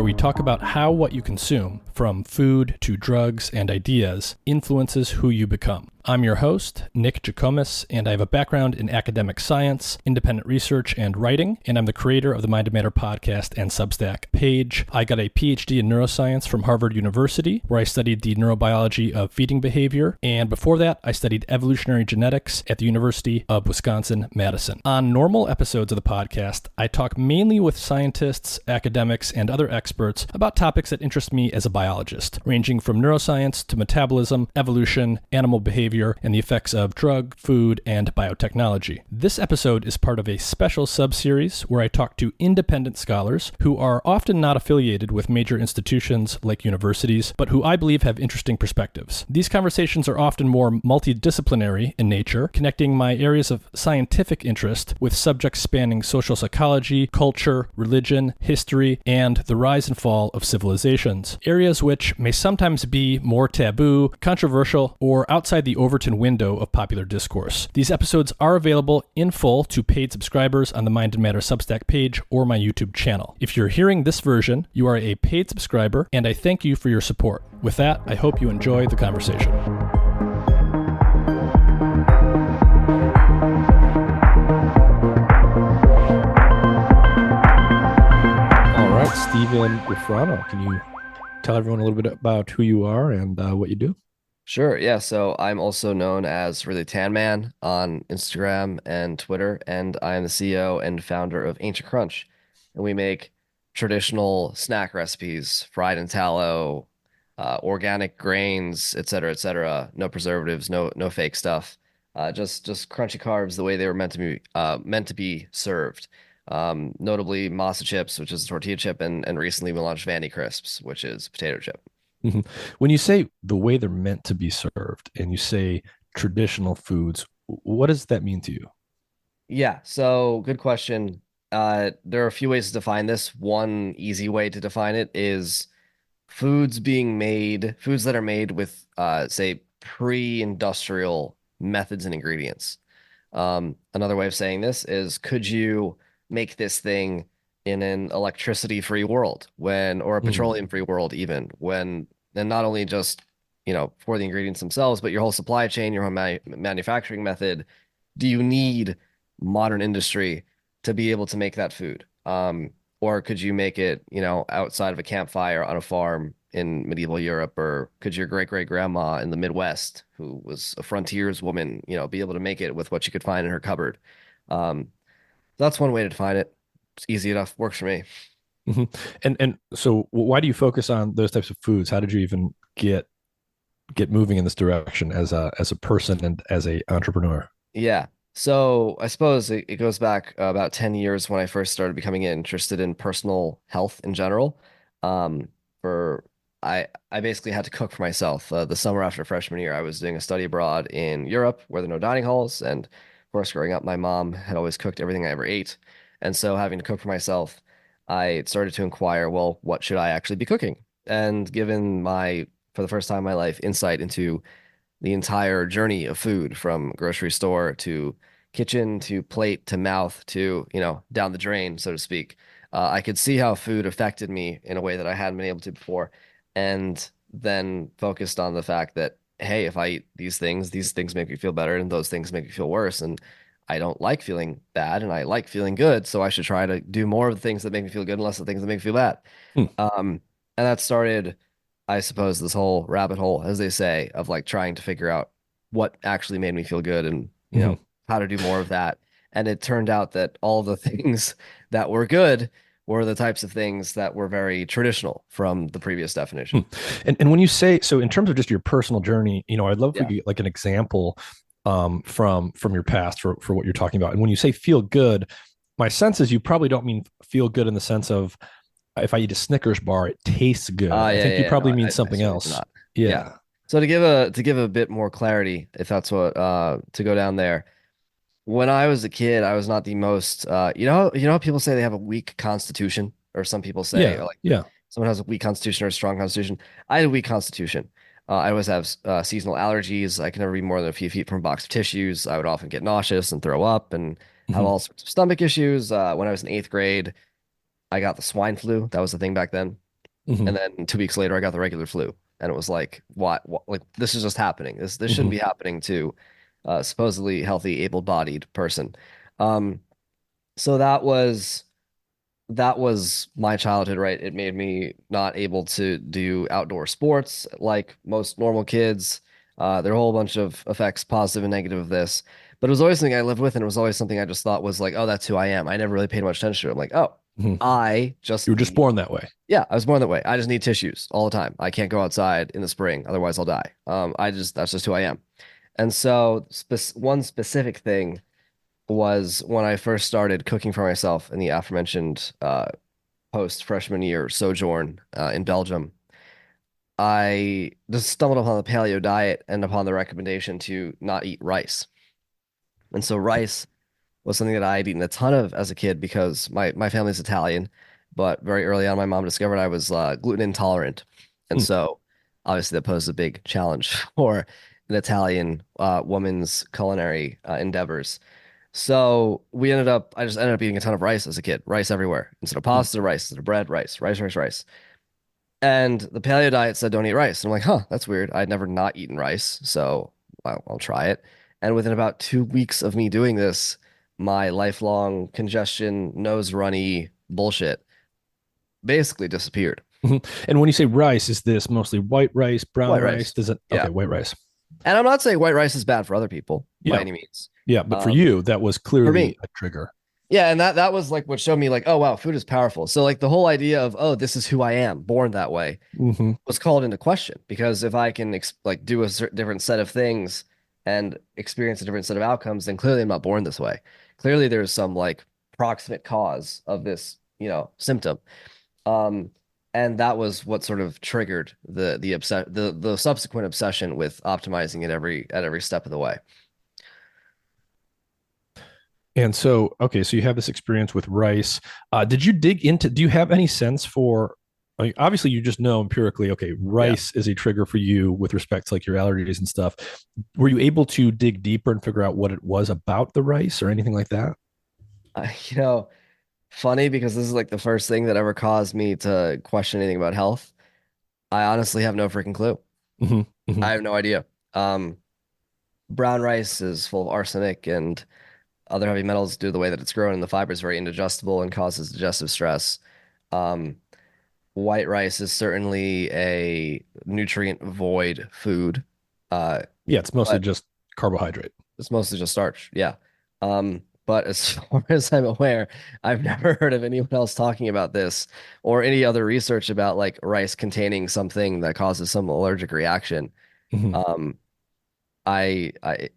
we talk about how what you consume, from food to drugs and ideas, influences who you become. I'm your host, Nick Jikomis, and I have a background in academic science, independent research, and writing, and I'm the creator of the Mind to Matter podcast and Substack page. I got a PhD in neuroscience from Harvard University, where I studied the neurobiology of feeding behavior, and before that, I studied evolutionary genetics at the University of Wisconsin-Madison. On normal episodes of the podcast, I talk mainly with scientists, academics, and other experts about topics that interest me as a biologist, ranging from neuroscience to metabolism, evolution, animal behavior, and the effects of drug, food, and biotechnology. This episode is part of a special sub-series where I talk to independent scholars who are often not affiliated with major institutions like universities, but who I believe have interesting perspectives. These conversations are often more multidisciplinary in nature, connecting my areas of scientific interest with subjects spanning social psychology, culture, religion, history, and the rise and fall of civilizations, areas which may sometimes be more taboo, controversial, or outside the Overton window of popular discourse. These episodes are available in full to paid subscribers on the Mind and Matter Substack page or my YouTube channel. If you're hearing this version, you are a paid subscriber, and I thank you for your support. With that, I hope you enjoy the conversation. All right, Stephen Rofrano, can you tell everyone a little bit about who you are and what you do? Sure. Yeah. So I'm also known as Really Tan Man on Instagram and Twitter, and I am the CEO and founder of Ancient Crunch. And we make traditional snack recipes, fried in tallow, organic grains, et cetera, et cetera. No preservatives, no fake stuff. Just crunchy carbs the way they were meant to be served. Notably masa chips, which is a tortilla chip, and recently we launched Vandy Crisps, which is a potato chip. Mhm. When you say the way they're meant to be served and you say traditional foods, what does that mean to you? Yeah, so good question. There are a few ways to define this. One easy way to define it is foods that are made with, say, pre-industrial methods and ingredients. Another way of saying this is, could you make this thing in an electricity-free world or a Mhm. petroleum-free world even, and not only just, for the ingredients themselves, but your whole supply chain, your whole manufacturing method. Do you need modern industry to be able to make that food? Or could you make it, outside of a campfire on a farm in medieval Europe? Or could your great grandma in the Midwest, who was a frontierswoman, be able to make it with what she could find in her cupboard? Um, that's one way to define it. It's easy enough, works for me. Mhm. And so why do you focus on those types of foods? How did you even get moving in this direction as a person and as a entrepreneur? Yeah. So I suppose it goes back about 10 years when I first started becoming interested in personal health in general. Um, for I basically had to cook for myself. The summer after freshman year, I was doing a study abroad in Europe where there are no dining halls. And of course, growing up, my mom had always cooked everything I ever ate. And so having to cook for myself, I started to inquire, well, what should I actually be cooking? And given for the first time in my life, insight into the entire journey of food from grocery store to kitchen to plate to mouth to, down the drain, so to speak. I could see how food affected me in a way that I hadn't been able to before. And then focused on the fact that, hey, if I eat these things make me feel better and those things make me feel worse. And I don't like feeling bad and I like feeling good. So I should try to do more of the things that make me feel good and less of the things that make me feel bad. Hmm. And that started, I suppose, this whole rabbit hole, as they say, of like trying to figure out what actually made me feel good and, Mhm. how to do more of that. And it turned out that all the things that were good were the types of things that were very traditional from the previous Hmm. definition. And when you say so, in terms of just your personal journey, I'd love if we Yeah. could get like an example from your past for what you're talking about. And when you say feel good, my sense is you probably don't mean feel good in the sense of if I eat a Snickers bar, it tastes good. I Yeah, think you yeah, yeah. No, probably mean I something certainly do else. not. Yeah. Yeah. So to give a bit more clarity, if that's what to go down there. When I was a kid, I was not the most how people say they have a weak constitution, or some people say Yeah. like Yeah. someone has a weak constitution or a strong constitution. I had a weak constitution. I always have seasonal allergies. I can never be more than a few feet from a box of tissues. I would often get nauseous and throw up and have Mhm. all sorts of stomach issues. When I was in eighth grade, I got the swine flu. That was the thing back then. Hmm. And then 2 weeks later, I got the regular flu. And it was like, what? Like, this is just happening. This shouldn't Hmm. be happening to a supposedly healthy, able-bodied person. Um, so that was my childhood, right? It made me not able to do outdoor sports like most normal kids. There are a whole bunch of effects, positive and negative of this. But it was always something I lived with, and it was always something I just thought was like, oh, that's who I am. I never really paid much attention to it. I'm like, oh, Hmm. I You just were just need, born that way. yeah, I was born that way. I just need tissues all the time. I can't go outside in the spring, otherwise I'll die. That's just who I am. And so, one specific thing was when I first started cooking for myself in the aforementioned post freshman year sojourn in Belgium. I just stumbled upon the paleo diet and upon the recommendation to not eat rice. And so rice was something that I had eaten a ton of as a kid because my family's Italian, but very early on, my mom discovered I was gluten intolerant. And Hmm. so obviously that posed a big challenge for an Italian woman's culinary endeavors. So I just ended up eating a ton of rice as a kid, rice everywhere. Instead of pasta, rice. Instead of bread, rice, rice, rice, rice. And the paleo diet said don't eat rice. And I'm like, huh, that's weird. I'd never not eaten rice. So I'll try it. And within about 2 weeks of me doing this, my lifelong congestion, nose runny bullshit basically disappeared. Hmm. And when you say rice, is this mostly white rice, brown White rice? rice. Does it? Yeah. Okay, white rice. And I'm not saying white rice is bad for other people by Yeah, any means. yeah. But for Um, you, that was for clearly me, a trigger. yeah, and that was like what showed me like, oh wow, food is powerful. So like the whole idea of, oh, this is who I am, born that way, Hmm. was called into question because if I can like do a different set of things and experience a different set of outcomes, then clearly I'm not born this way. Clearly there's some like proximate cause of this, symptom. Um, and that was what sort of triggered the subsequent obsession with optimizing it at every step of the way. And so, okay, so you have this experience with rice. Did you dig into? Do you have any sense for? Like, obviously, you just know empirically. Okay, Yeah. rice is a trigger for you with respect to like your allergies and stuff. Were you able to dig deeper and figure out what it was about the rice or anything like that? I, you know, Funny because this is like the first thing that ever caused me to question anything about health. I honestly have no freaking clue. Hmm. Hmm. I have no idea. Um, Brown rice is full of arsenic and other heavy metals due to the way that it's grown, and the fiber is very indigestible and causes digestive stress. Um, White rice is certainly a nutrient void food, uh, Yeah, it's mostly but just carbohydrate. it's mostly just starch. Yeah. But as far as I'm aware, I've never heard of anyone else talking about this or any other research about like rice containing something that causes some allergic reaction. Hmm. Um, I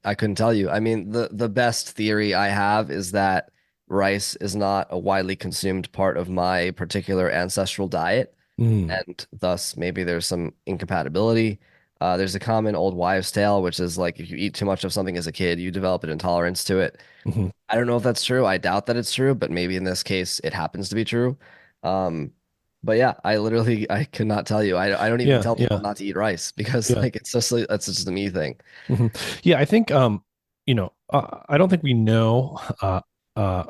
couldn't tell you. I mean, the best theory I have is that rice is not a widely consumed part of my particular ancestral diet, Mm. and thus maybe there's some incompatibility. There's a common old wives' tale, which is like if you eat too much of something as a kid, you develop an intolerance to it. Hmm. I don't know if that's true. I doubt that it's true, but maybe in this case it happens to be true. Um, but yeah, I could not tell you. I don't even Yeah, tell people yeah, not to eat rice because yeah. like it's just a me thing. Hmm. Yeah, I think I don't think we know uh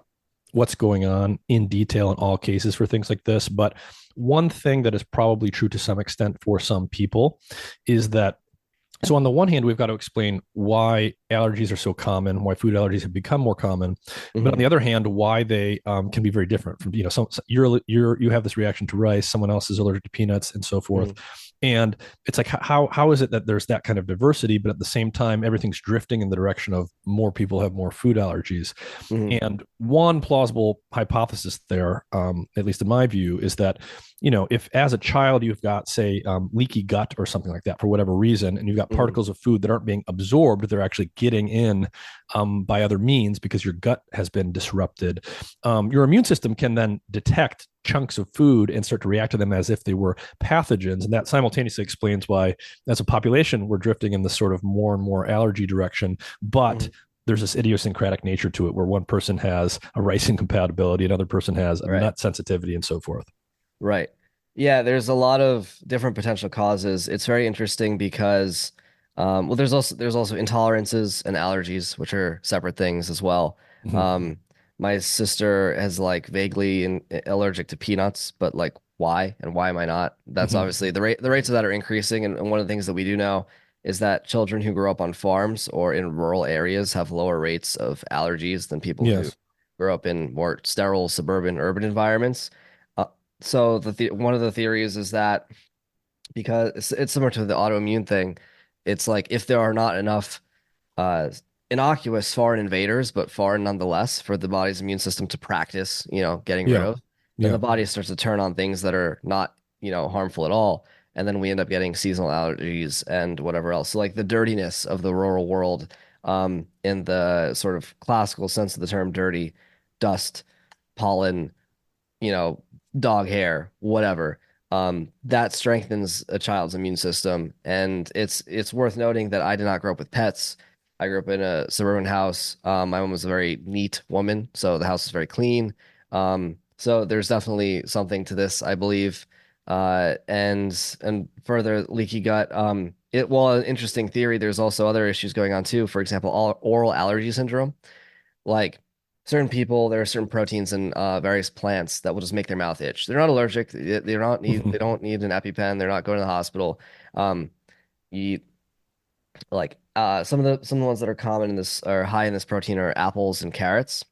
what's going on in detail in all cases for things like this, but one thing that is probably true to some extent for some people is that so on the one hand, we've got to explain why allergies are so common, why food allergies have become more common, but on Hmm. the other hand, why they can be very different from you have this reaction to rice, someone else is allergic to peanuts, and so forth. Hmm. And it's like how is it that there's that kind of diversity, but at the same time, everything's drifting in the direction of more people have more food allergies. Hmm. And one plausible hypothesis there, at least in my view, is that if as a child you've got, say, leaky gut or something like that for whatever reason, and you've got Hmm. particles of food that aren't being absorbed, they're actually getting in by other means because your gut has been disrupted. Your immune system can then detect chunks of food and start to react to them as if they were pathogens. And that simultaneously explains why, as a population, we're drifting in this sort of more and more allergy direction. But Hmm. there's this idiosyncratic nature to it where one person has a rice incompatibility, another person has a Right. nut sensitivity, and so forth. Right. Yeah, there's a lot of different potential causes. It's very interesting because, well, there's also intolerances and allergies, which are separate things as well. Mhm. My sister has like vaguely allergic to peanuts, but like why and why am I not? That's Hmm. obviously the rates of that are increasing. And one of the things that we do know is that children who grow up on farms or in rural areas have lower rates of allergies than people who Yes. grow up in more sterile suburban urban environments. Uh, so one of the theories is that because it's similar to the autoimmune thing, it's like if there are not enough uh, innocuous foreign invaders, but foreign nonetheless, for the body's immune system to practice, getting rid Yeah. of, then Yeah. the body starts to turn on things that are not, harmful at all. And then we end up getting seasonal allergies and whatever else. So, like the dirtiness of the rural world, in the sort of classical sense of the term dirty, dust, pollen, you know, dog hair, whatever. That strengthens a child's immune system. And it's worth noting that I did not grow up with pets. I grew up in a suburban house. My mom was a very neat woman, so the house is very clean. So there's definitely something to this, I believe. And further, leaky gut. While an interesting theory, there's also other issues going on too. For example, oral allergy syndrome. Like certain people, there are certain proteins in various plants that will just make their mouth itch. They're not allergic. They Hmm. don't need an EpiPen. They're not going to the hospital. Um, you like some of the ones that are common in this are high in this protein are apples and carrots.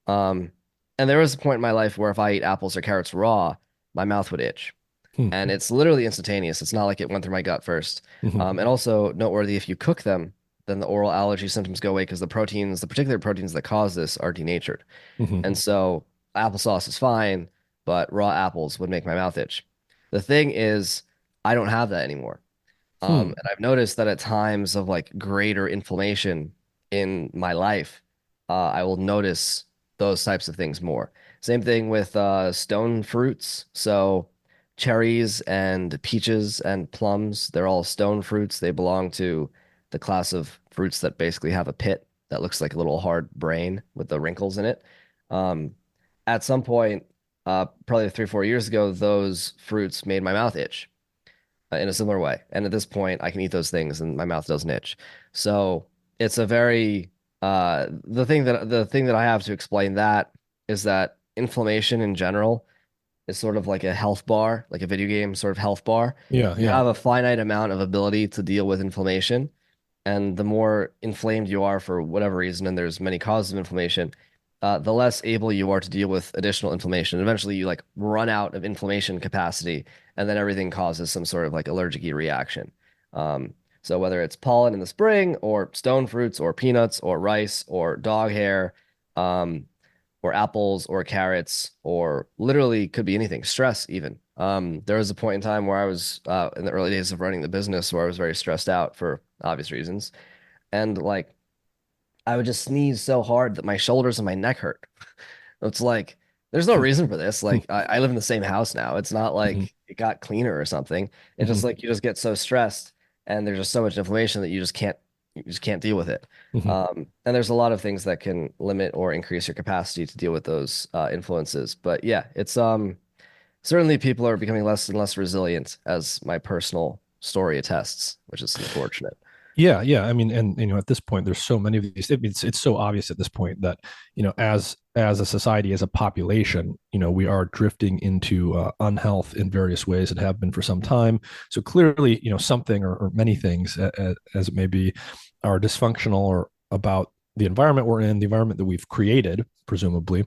Um, and there was a point in my life where if I eat apples or carrots raw, my mouth would itch. Hmm. And it's literally instantaneous. It's not like it went through my gut first. Hmm. And also noteworthy, if you cook them, then the oral allergy symptoms go away because the particular proteins that cause this are denatured. Hmm. And so applesauce is fine, but raw apples would make my mouth itch. The thing is, I don't have that anymore. Hmm. And I've noticed that at times of like greater inflammation in my life, I will notice those types of things more. Same thing with stone fruits. So cherries and peaches and plums, they're all stone fruits. They belong to the class of fruits that basically have a pit that looks like a little hard brain with the wrinkles in it. Um, at some point, probably 3 or 4 years ago, those fruits made my mouth itch in a similar way. And at this point, I can eat those things and my mouth doesn't itch. So it's a very the thing that I have to explain that is that inflammation in general is sort of like a health bar, like a video game sort of health bar. Yeah. You Yeah. have a finite amount of ability to deal with inflammation, and the more inflamed you are for whatever reason, and there's many causes of inflammation, the less able you are to deal with additional inflammation. Eventually, you like run out of inflammation capacity, and then everything causes some sort of like allergic reaction. So whether it's pollen in the spring, or stone fruits, or peanuts, or rice, or dog hair, um, or apples, or carrots, or literally could be anything, stress even. There was a point in time where I was in the early days of running the business where I was very stressed out for obvious reasons. And like I would just sneeze so hard that my shoulders and my neck hurt. It's like there's no reason for this. Like I live in the same house now. It's not Hmm. like it got cleaner or something. It's Hmm. just like you just get so stressed and there's just so much inflammation that you just can't deal with it. Hmm. And there's a lot of things that can limit or increase your capacity to deal with those influences. But yeah, it's certainly people are becoming less and less resilient as my personal story attests, which is unfortunate. Yeah, yeah. I mean, and at this point, there's so many of these. It's so obvious at this point that as a society, as a population, we are drifting into unhealth in various ways and have been for some time. So clearly, something or many things, as it may be, are dysfunctional or about the environment we're in, the environment that we've created, presumably.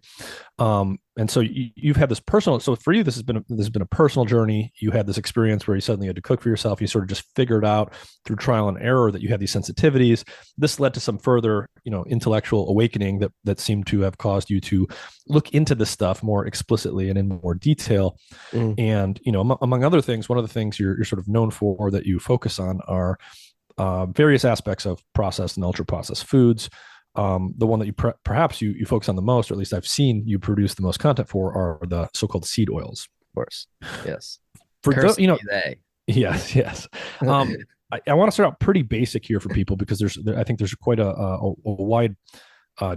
And so you've had this personal. So for you, this has been a personal journey. You had this experience where you suddenly had to cook for yourself. You sort of just figured out through trial and error that you had these sensitivities. This led to some further, intellectual awakening that seemed to have caused you to look into this stuff more explicitly and in more detail. Mhm. And among other things, one of the things you're sort of known for that you focus on are various aspects of processed and ultra processed foods. The one that perhaps you focus on the most, or at least I've seen you produce the most content for, are the so-called seed oils. Of course. Yes. For the, Cursed be they. yes, yes. I want to start out pretty basic here for people because I think there's quite a wide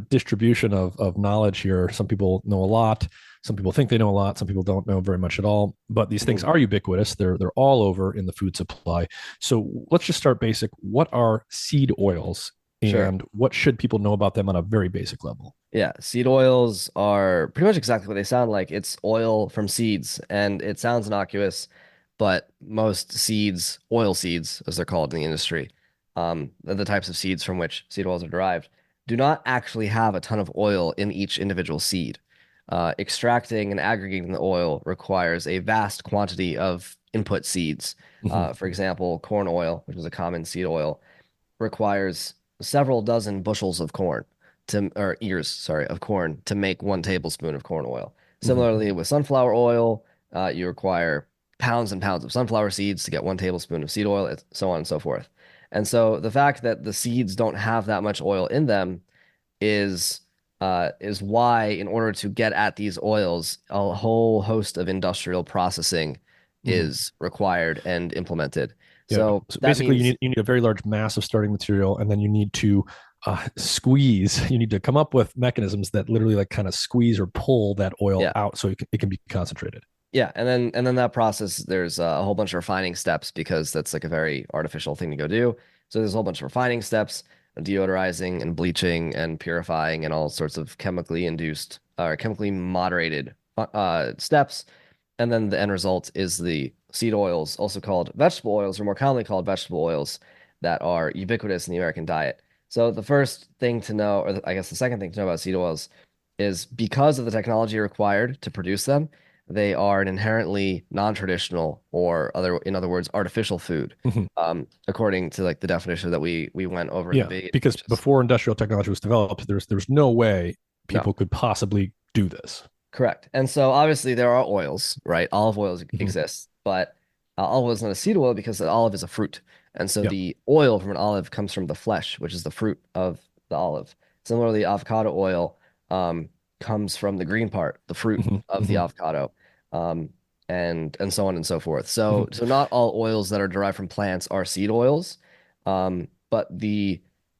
distribution of knowledge here. Some people know a lot. Some people think they know a lot. Some people don't know very much at all. But these things Mhm. are ubiquitous. They're all over in the food supply. So let's just start basic. What are seed oils, Sure. and what should people know about them on a very basic level? Yeah, seed oils are pretty much exactly what they sound like. It's oil from seeds, and it sounds innocuous, but most seeds, oil seeds, as they're called in the industry, the types of seeds from which seed oils are derived, do not actually have a ton of oil in each individual seed. Extracting and aggregating the oil requires a vast quantity of input seeds. Hmm. For example, corn oil, which is a common seed oil, requires several dozen bushels of corn to, or ears, sorry, of corn to make 1 tablespoon of corn oil. Hmm. Similarly, with sunflower oil, you require pounds and pounds of sunflower seeds to get 1 tablespoon of seed oil, so on and so forth. And so the fact that the seeds don't have that much oil in them is is why, in order to get at these oils, a whole host of industrial processing Hmm. is required and implemented. Yeah. So So that basically, means, you need a very large mass of starting material, and then you need to squeeze. You need to come up with mechanisms that literally like kind of squeeze or pull that oil yeah. out so it can be concentrated. Yeah, and then that process, there's a whole bunch of refining steps because that's like a very artificial thing to go do. So there's a whole bunch of refining steps, deodorizing and bleaching and purifying and all sorts of chemically induced or chemically moderated steps. And then the end result is the seed oils, also called vegetable oils, or more commonly called vegetable oils, that are ubiquitous in the American diet. So the first thing to know, or I guess the second thing to know about seed oils, is because of the technology required to produce them, they are an inherently non-traditional, or in other words, artificial food, Mhm. according to like the definition that we went over in the Yeah, beginning, because which is before industrial technology was developed, there's no way no. people could possibly do this. Correct. And so obviously there are oils, right? Olive oil Mhm. exists, but olive oil is not a seed oil because the olive is a fruit. And so Yeah. the oil from an olive comes from the flesh, which is the fruit of the olive. Similarly, avocado oil comes from the green part, the fruit Hmm. of the Hmm. avocado, um, and so on and so forth. So Hmm. not all oils that are derived from plants are seed oils, but the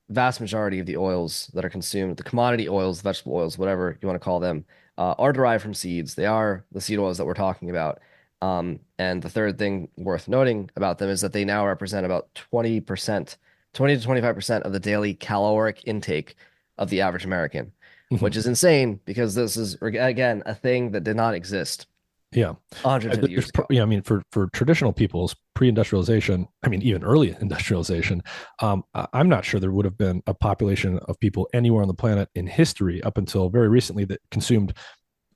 vast majority of the oils that are consumed, the commodity oils, vegetable oils, whatever you want to call them, are derived from seeds. They are the seed oils that we're talking about. And the third thing worth noting about them is that they now represent about 20%, 20 to 25% of the daily caloric intake of the average American, Hmm. which is insane because this is, again, a thing that did not exist Yeah. 150 years ago. Yeah, I mean, for traditional peoples, pre-industrialization, I mean, even early industrialization, I'm not sure there would have been a population of people anywhere on the planet in history up until very recently that consumed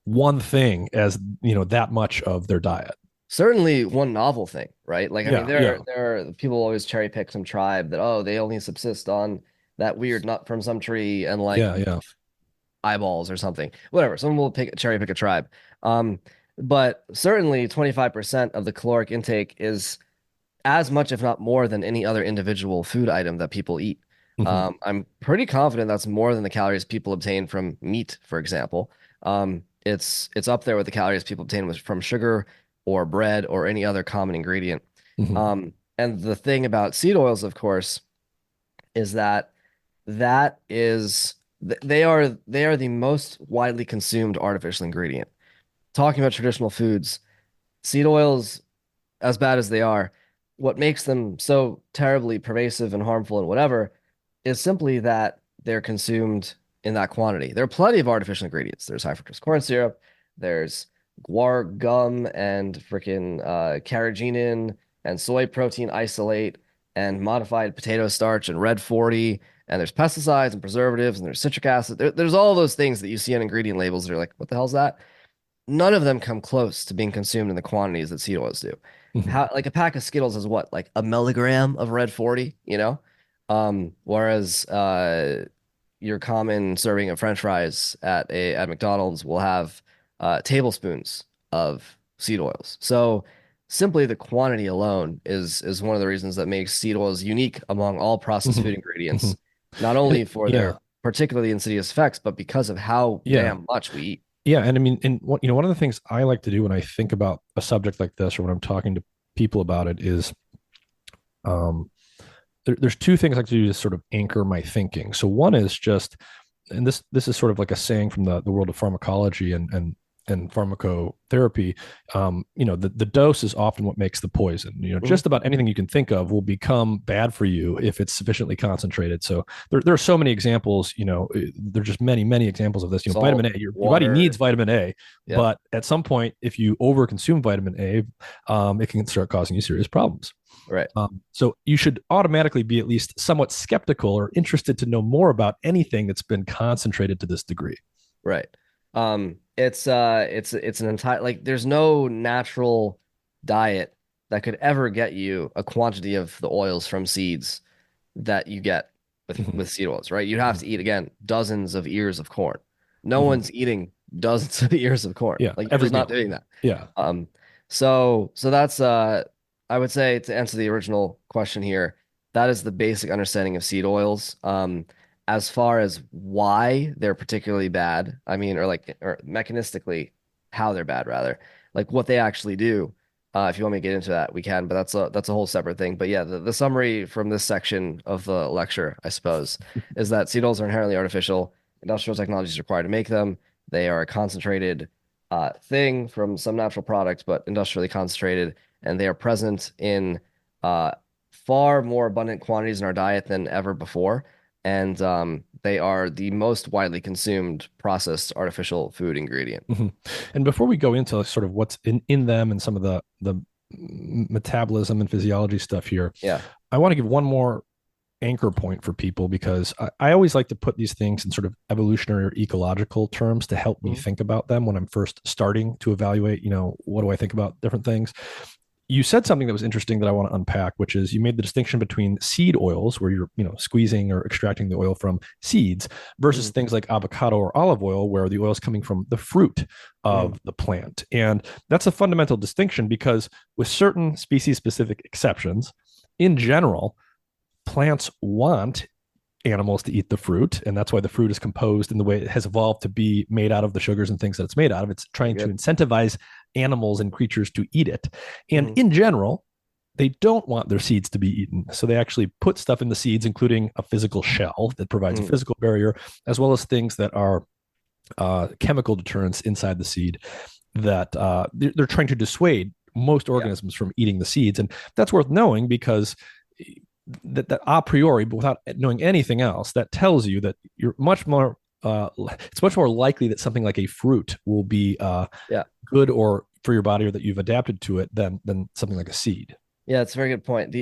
one thing as, that much of their diet. Certainly one novel thing, right? Like, I mean, Yeah, yeah, there are people always cherry pick some tribe that, oh, they only subsist on that weird nut from some tree and like yeah, yeah. eyeballs or something. Whatever. Someone will cherry pick a tribe. Um, but certainly 25% of the caloric intake is as much, if not more, than any other individual food item that people eat. Hmm. I'm pretty confident that's more than the calories people obtain from meat, for example. It's up there with the calories people obtain from sugar or bread or any other common ingredient. Hmm. And the thing about seed oils, of course, is that they are the most widely consumed artificial ingredient. Talking about traditional foods, seed oils, as bad as they are, what makes them so terribly pervasive and harmful and whatever is simply that they're consumed in that quantity. There are plenty of artificial ingredients. There's high fructose corn syrup, there's guar gum and freaking carrageenan and soy protein isolate and modified potato starch and red 40, and there's pesticides and preservatives and there's citric acid. There's all those things that you see on ingredient labels that are like, what the hell's that? None of them come close to being consumed in the quantities that seed oils do. Hmm. How, like, a pack of Skittles is what, like a milligram of red 40, you know? Whereas your common serving of French fries at McDonald's will have tablespoons of seed oils. So simply the quantity alone is one of the reasons that makes seed oils unique among all processed Hmm. food Hmm. ingredients, not And only for yeah, their particularly insidious effects, but because of how yeah, damn much we eat. yeah. And I mean, and one of the things I like to do when I think about a subject like this, or when I'm talking to people about it, is um, there's two things I like to do to sort of anchor my thinking. So one is just, and this is sort of like a saying from the world of pharmacology and and pharmacotherapy, the dose is often what makes the poison. Mhm. Just about anything you can think of will become bad for you if it's sufficiently concentrated. So there are so many examples. There are just many, many examples of this. Vitamin Salt, A, your body needs water. vitamin A, Yep. but at some point, if you overconsume vitamin A, it can start causing you serious problems. Right. So you should automatically be at least somewhat skeptical or interested to know more about anything that's been concentrated to this degree. Right. It's an entire, like, there's no natural diet that could ever get you a quantity of the oils from seeds that you get with seed oils, right? You'd have to eat, again, dozens of ears of corn. No Mhm. one's eating dozens of ears of corn. Yeah, Like, you're every just not meal. doing that. Yeah. Um, so that's I would say, to answer the original question here, that is the basic understanding of seed oils. As far as why they're particularly bad, I mean, or mechanistically how they're bad rather, like what they actually do. If you want me to get into that, we can, but that's a whole separate thing. But yeah, the summary from this section of the lecture, I suppose, is that seed oils are inherently artificial. Industrial technology is required to make them. They are a concentrated thing from some natural product, but industrially concentrated, and they are present in uh, far more abundant quantities in our diet than ever before. And they are the most widely consumed processed artificial food ingredient. Mhm. And before we go into sort of what's in them and some of the metabolism and physiology stuff here, Yeah. I want to give one more anchor point for people because I always like to put these things in sort of evolutionary or ecological terms to help me Mhm. think about them when I'm first starting to evaluate, what do I think about different things. You said something that was interesting that I want to unpack, which is you made the distinction between seed oils, where you're, squeezing or extracting the oil from seeds, versus Mhm. things like avocado or olive oil, where the oil is coming from the fruit Mhm. of the plant. And that's a fundamental distinction because, with certain species specific exceptions, in general, plants want animals to eat the fruit, and that's why the fruit is composed in the way it has evolved to be made out of the sugars and things that it's made out of. It's Very trying to good. incentivize animals and creatures to eat it. And Mhm. in general, they don't want their seeds to be eaten. So they actually put stuff in the seeds, including a physical shell that provides a Mhm. physical barrier, as well as things that are chemical deterrents inside the seed that they're trying to dissuade most Yeah. organisms from eating the seeds. And that's worth knowing because that a priori, but without knowing anything else, that tells you that you're much more. It's much more likely that something like a fruit will be Yeah. good or for your body, or that you've adapted to it, than something like a seed. Yeah, it's a very good point.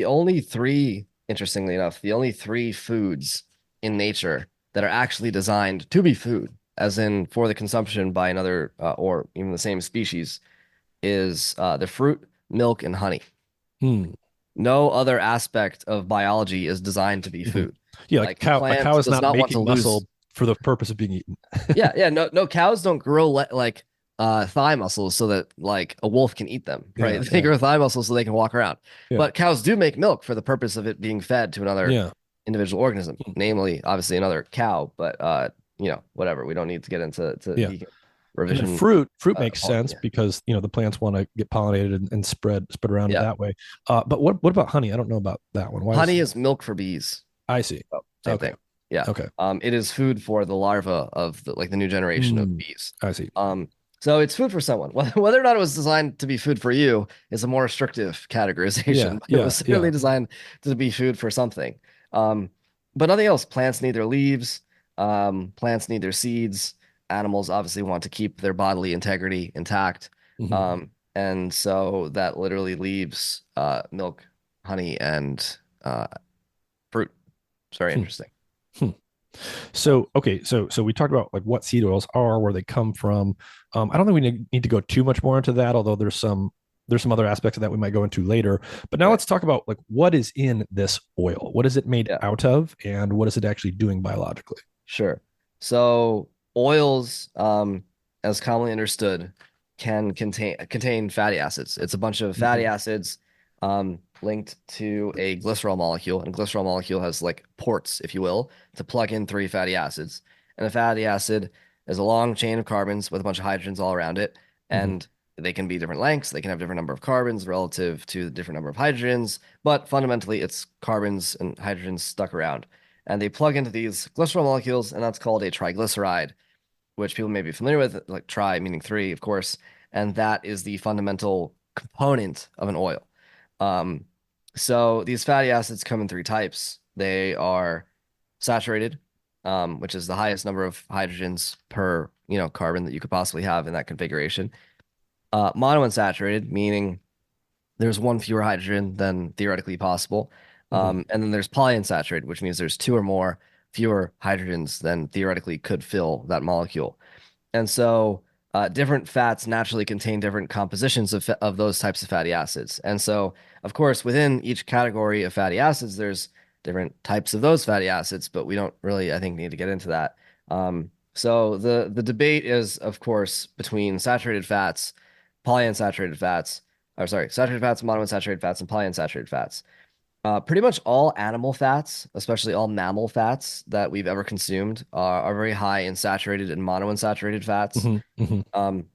Interestingly enough, the only three foods in nature that are actually designed to be food, as in for the consumption by another or even the same species, is the fruit, milk, and honey. Hmm. No other aspect of biology is designed to be Mm-hmm. food. Yeah, like Like, the a cow plant is does not not want to making lose. muscle for the purpose of being eaten. Yeah, yeah. No, cows don't grow like thigh muscles so that, like, a wolf can eat them, right? Yeah, They yeah, grow thigh muscles so they can walk around. yeah, But cows do make milk for the purpose of it being fed to another yeah. individual organism, namely, obviously, another cow. But whatever. We don't need to get into Yeah. vegan And then revision. fruit makes sense Yeah, because the plants want to get pollinated and spread around yeah. that way. But what about honey? I don't know about that one. Why is Honey is milk for bees. I see? Oh, same Okay, thing. Yeah. okay. It is food for the larva of the new generation of Mm, bees. I see. So it's food for someone. Whether or not it was designed to be food for you is a more restrictive Yeah, categorization, but it yeah, was yeah. certainly designed to be food for something. Um, but nothing else. Plants need their leaves. Plants need their seeds. Animals obviously want to keep their bodily integrity intact. Hmm. And so that literally leaves milk, honey, and fruit. It's very Hmm. interesting. Hmm. So okay, so we talked about like what seed oils are, where they come from. I don't think we need to go too much more into that, although there's some other aspects of that we might go into later. But now Right. let's talk about like what is in this oil. What is it made Yeah. out of, and what is it actually doing biologically? Sure. So oils, as commonly understood, can contain fatty acids. It's a bunch of fatty Mhm. acids linked to a glycerol molecule, and a glycerol molecule has, like, ports, if you will, to plug in three fatty acids. And a fatty acid is a long chain of carbons with a bunch of hydrogens all around it, Mhm. and they can be different lengths. They can have different number of carbons relative to the different number of hydrogens, but fundamentally, it's carbons and hydrogens stuck around, and they plug into these glycerol molecules, and that's called a triglyceride, which people may be familiar with, like tri meaning three, of course, and that is the fundamental component of an oil. Um, so these fatty acids come in three types. They are saturated, which is the highest number of hydrogens per, carbon that you could possibly have in that configuration. Monounsaturated, meaning there's one fewer hydrogen than theoretically possible. Hmm. And then there's polyunsaturated, which means there's two or more fewer hydrogens than theoretically could fill that molecule. And so different fats naturally contain different compositions of those types of fatty acids. And so, of course, within each category of fatty acids, there's different types of those fatty acids, but we don't really, I think, need to get into that. So the debate is, of course, between saturated fats, polyunsaturated fats, or sorry, saturated fats, monounsaturated fats, and polyunsaturated fats. Pretty much all animal fats, especially all mammal fats that we've ever consumed, are very high in saturated and monounsaturated fats. Hmm. Hmm. Um,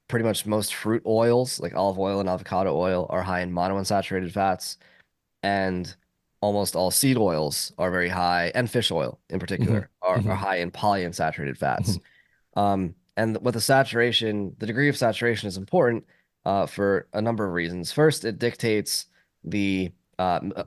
Pretty much most fruit oils, like olive oil and avocado oil, are high in monounsaturated fats, and almost all seed oils are very high, and fish oil in Hmm. particular are Hmm. high in polyunsaturated fats. Hmm. And with the saturation, the degree of saturation is important for a number of reasons. First, it dictates the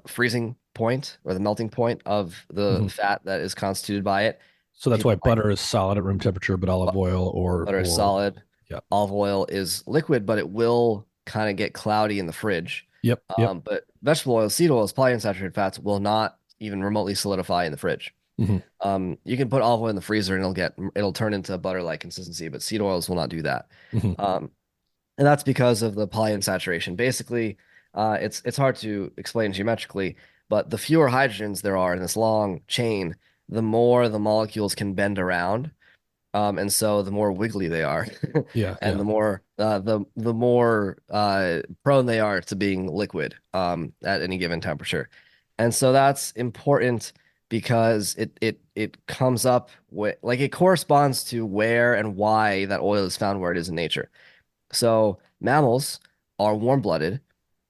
freezing point or the melting point of the Hmm. fat that is constituted by it. So that's why People like butter is solid at room temperature, but olive oil butter is or solid, yeah. olive oil is liquid, but it will kind of get cloudy in the fridge. Yep. Yep. But vegetable oil, seed oils, polyunsaturated fats will not even remotely solidify in the fridge. Hmm. You can put olive oil in the freezer and it'll turn into butter-like consistency, but seed oils will not do that. Hmm. Um, and that's because of the polyunsaturation. Basically, it's hard to explain geometrically, but the fewer hydrogens there are in this long chain, the more the molecules can bend around. And so the more wiggly they are, Yeah. and Yeah. the more prone they are to being liquid at any given temperature. And so that's important because it comes up with like it corresponds to where and why that oil is found where it is in nature. So mammals are warm-blooded,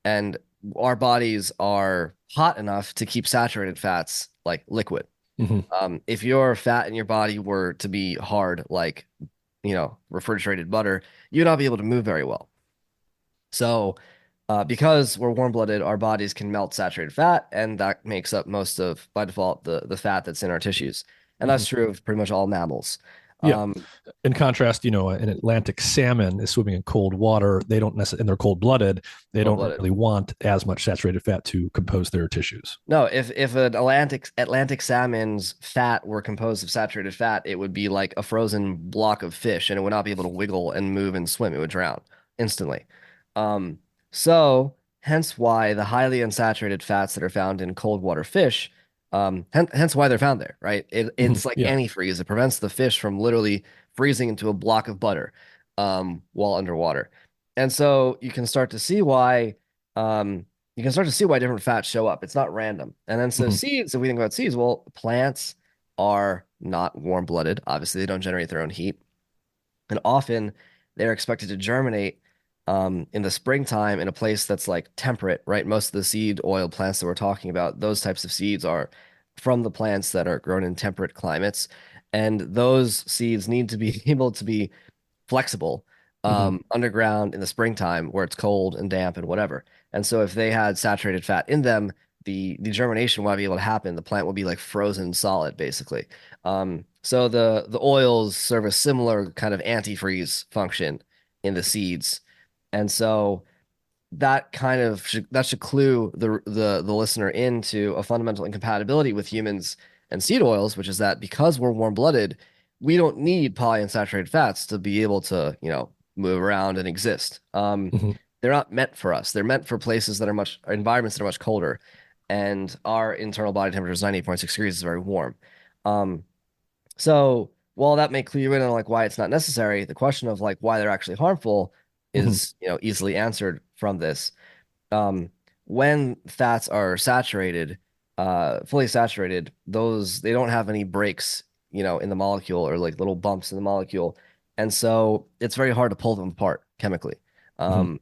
and our bodies are hot enough to keep saturated fats like liquid. Hmm. If your fat in your body were to be hard, like, refrigerated butter, you'd not be able to move very well. So, because we're warm-blooded, our bodies can melt saturated fat, and that makes up most of, by default, the fat that's in our tissues. And Hmm. that's true of pretty much all mammals. Yeah. Um, In contrast, an Atlantic salmon is swimming in cold water. They don't necessarily, and they're cold blooded. They don't Cold-blooded. really want as much saturated fat to compose their tissues. No, if an Atlantic salmon's fat were composed of saturated fat, it would be like a frozen block of fish, and it would not be able to wiggle and move and swim. It would drown instantly. Um, so hence why the highly unsaturated fats that are found in cold water fish, hence why they're found there, right? Hmm. It's like Yeah. antifreeze. It prevents the fish from literally freezing into a block of butter, while underwater. And so um, you can start to see why different fats show up. It's not random. And then so Hmm. seeds, if we think about seeds, well, plants are not warm-blooded. Obviously, they don't generate their own heat. And often they're expected to germinate in the springtime in a place that's like temperate, right? Most of the seed oil plants that we're talking about, those types of seeds are from the plants that are grown in temperate climates. And those seeds need to be able to be flexible Hmm. underground in the springtime where it's cold and damp and whatever. And so if they had saturated fat in them, the germination won't be able to happen. The plant will be like frozen solid, basically. So the oils serve a similar kind of antifreeze function in the seeds. And so that should clue the listener into a fundamental incompatibility with humans and seed oils, which is that because we're warm-blooded, we don't need polyunsaturated fats to be able to, move around and exist. Hmm. They're not meant for us. They're meant for places that are environments that are much colder, and our internal body temperature is 98.6 degrees, is very warm. Um, so while that may clue you in on like why it's not necessary, the question of like why they're actually harmful Hmm. is, easily answered from this. Um, when fats are saturated, fully saturated, those they don't have any breaks, in the molecule or like little bumps in the molecule, and so it's very hard to pull them apart chemically. Hmm. Um,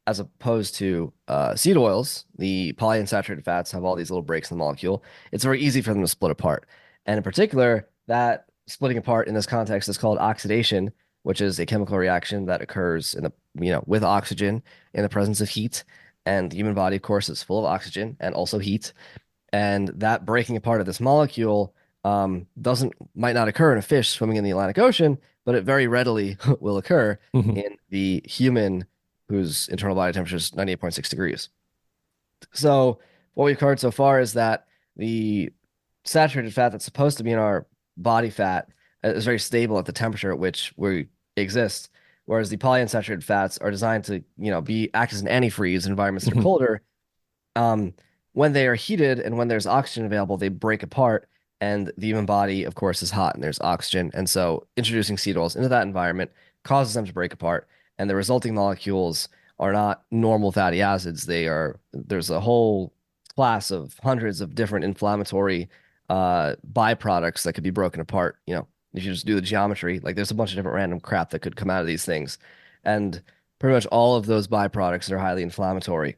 as opposed to seed oils, the polyunsaturated fats have all these little breaks in the molecule. It's very easy for them to split apart, and in particular, that splitting apart in this context is called oxidation, which is a chemical reaction that occurs in the, with oxygen in the presence of heat. And the human body, of course, is full of oxygen and also heat. And that breaking apart of this molecule doesn't might not occur in a fish swimming in the Atlantic Ocean, but it very readily will occur Hmm. in the human whose internal body temperature is 98.6 degrees. So what we've covered so far is that the saturated fat that's supposed to be in our body fat is very stable at the temperature at which we exist, whereas the polyunsaturated fats are designed to, be act as an antifreeze in environments that are Hmm. colder. um, when they are heated and when there's oxygen available, they break apart. And the human body, of course, is hot and there's oxygen. And so introducing seed oils into that environment causes them to break apart. And the resulting molecules are not normal fatty acids. There's a whole class of hundreds of different inflammatory byproducts that could be broken apart. If you just do the geometry, like there's a bunch of different random crap that could come out of these things. And pretty much all of those byproducts are highly inflammatory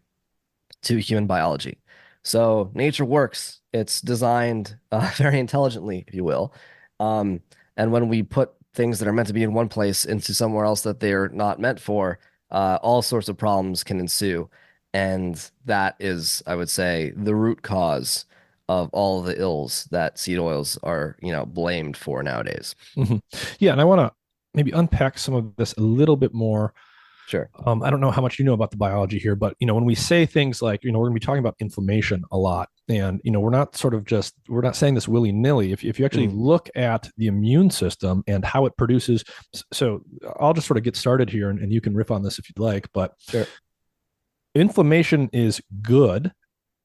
to human biology. So nature works. It's designed very intelligently, if you will. Um, and when we put things that are meant to be in one place into somewhere else that they're not meant for, all sorts of problems can ensue. And that is, I would say, the root cause of all of the ills that seed oils are, blamed for nowadays. Hmm. Yeah, and I want to maybe unpack some of this a little bit more. Sure. I don't know how much you know about the biology here, but when we say things like, we're going to be talking about inflammation a lot, and we're not saying this willy nilly. If you actually Mhm. look at the immune system and how it produces, so I'll just sort of get started here, and you can riff on this if you'd like. But Sure. inflammation is good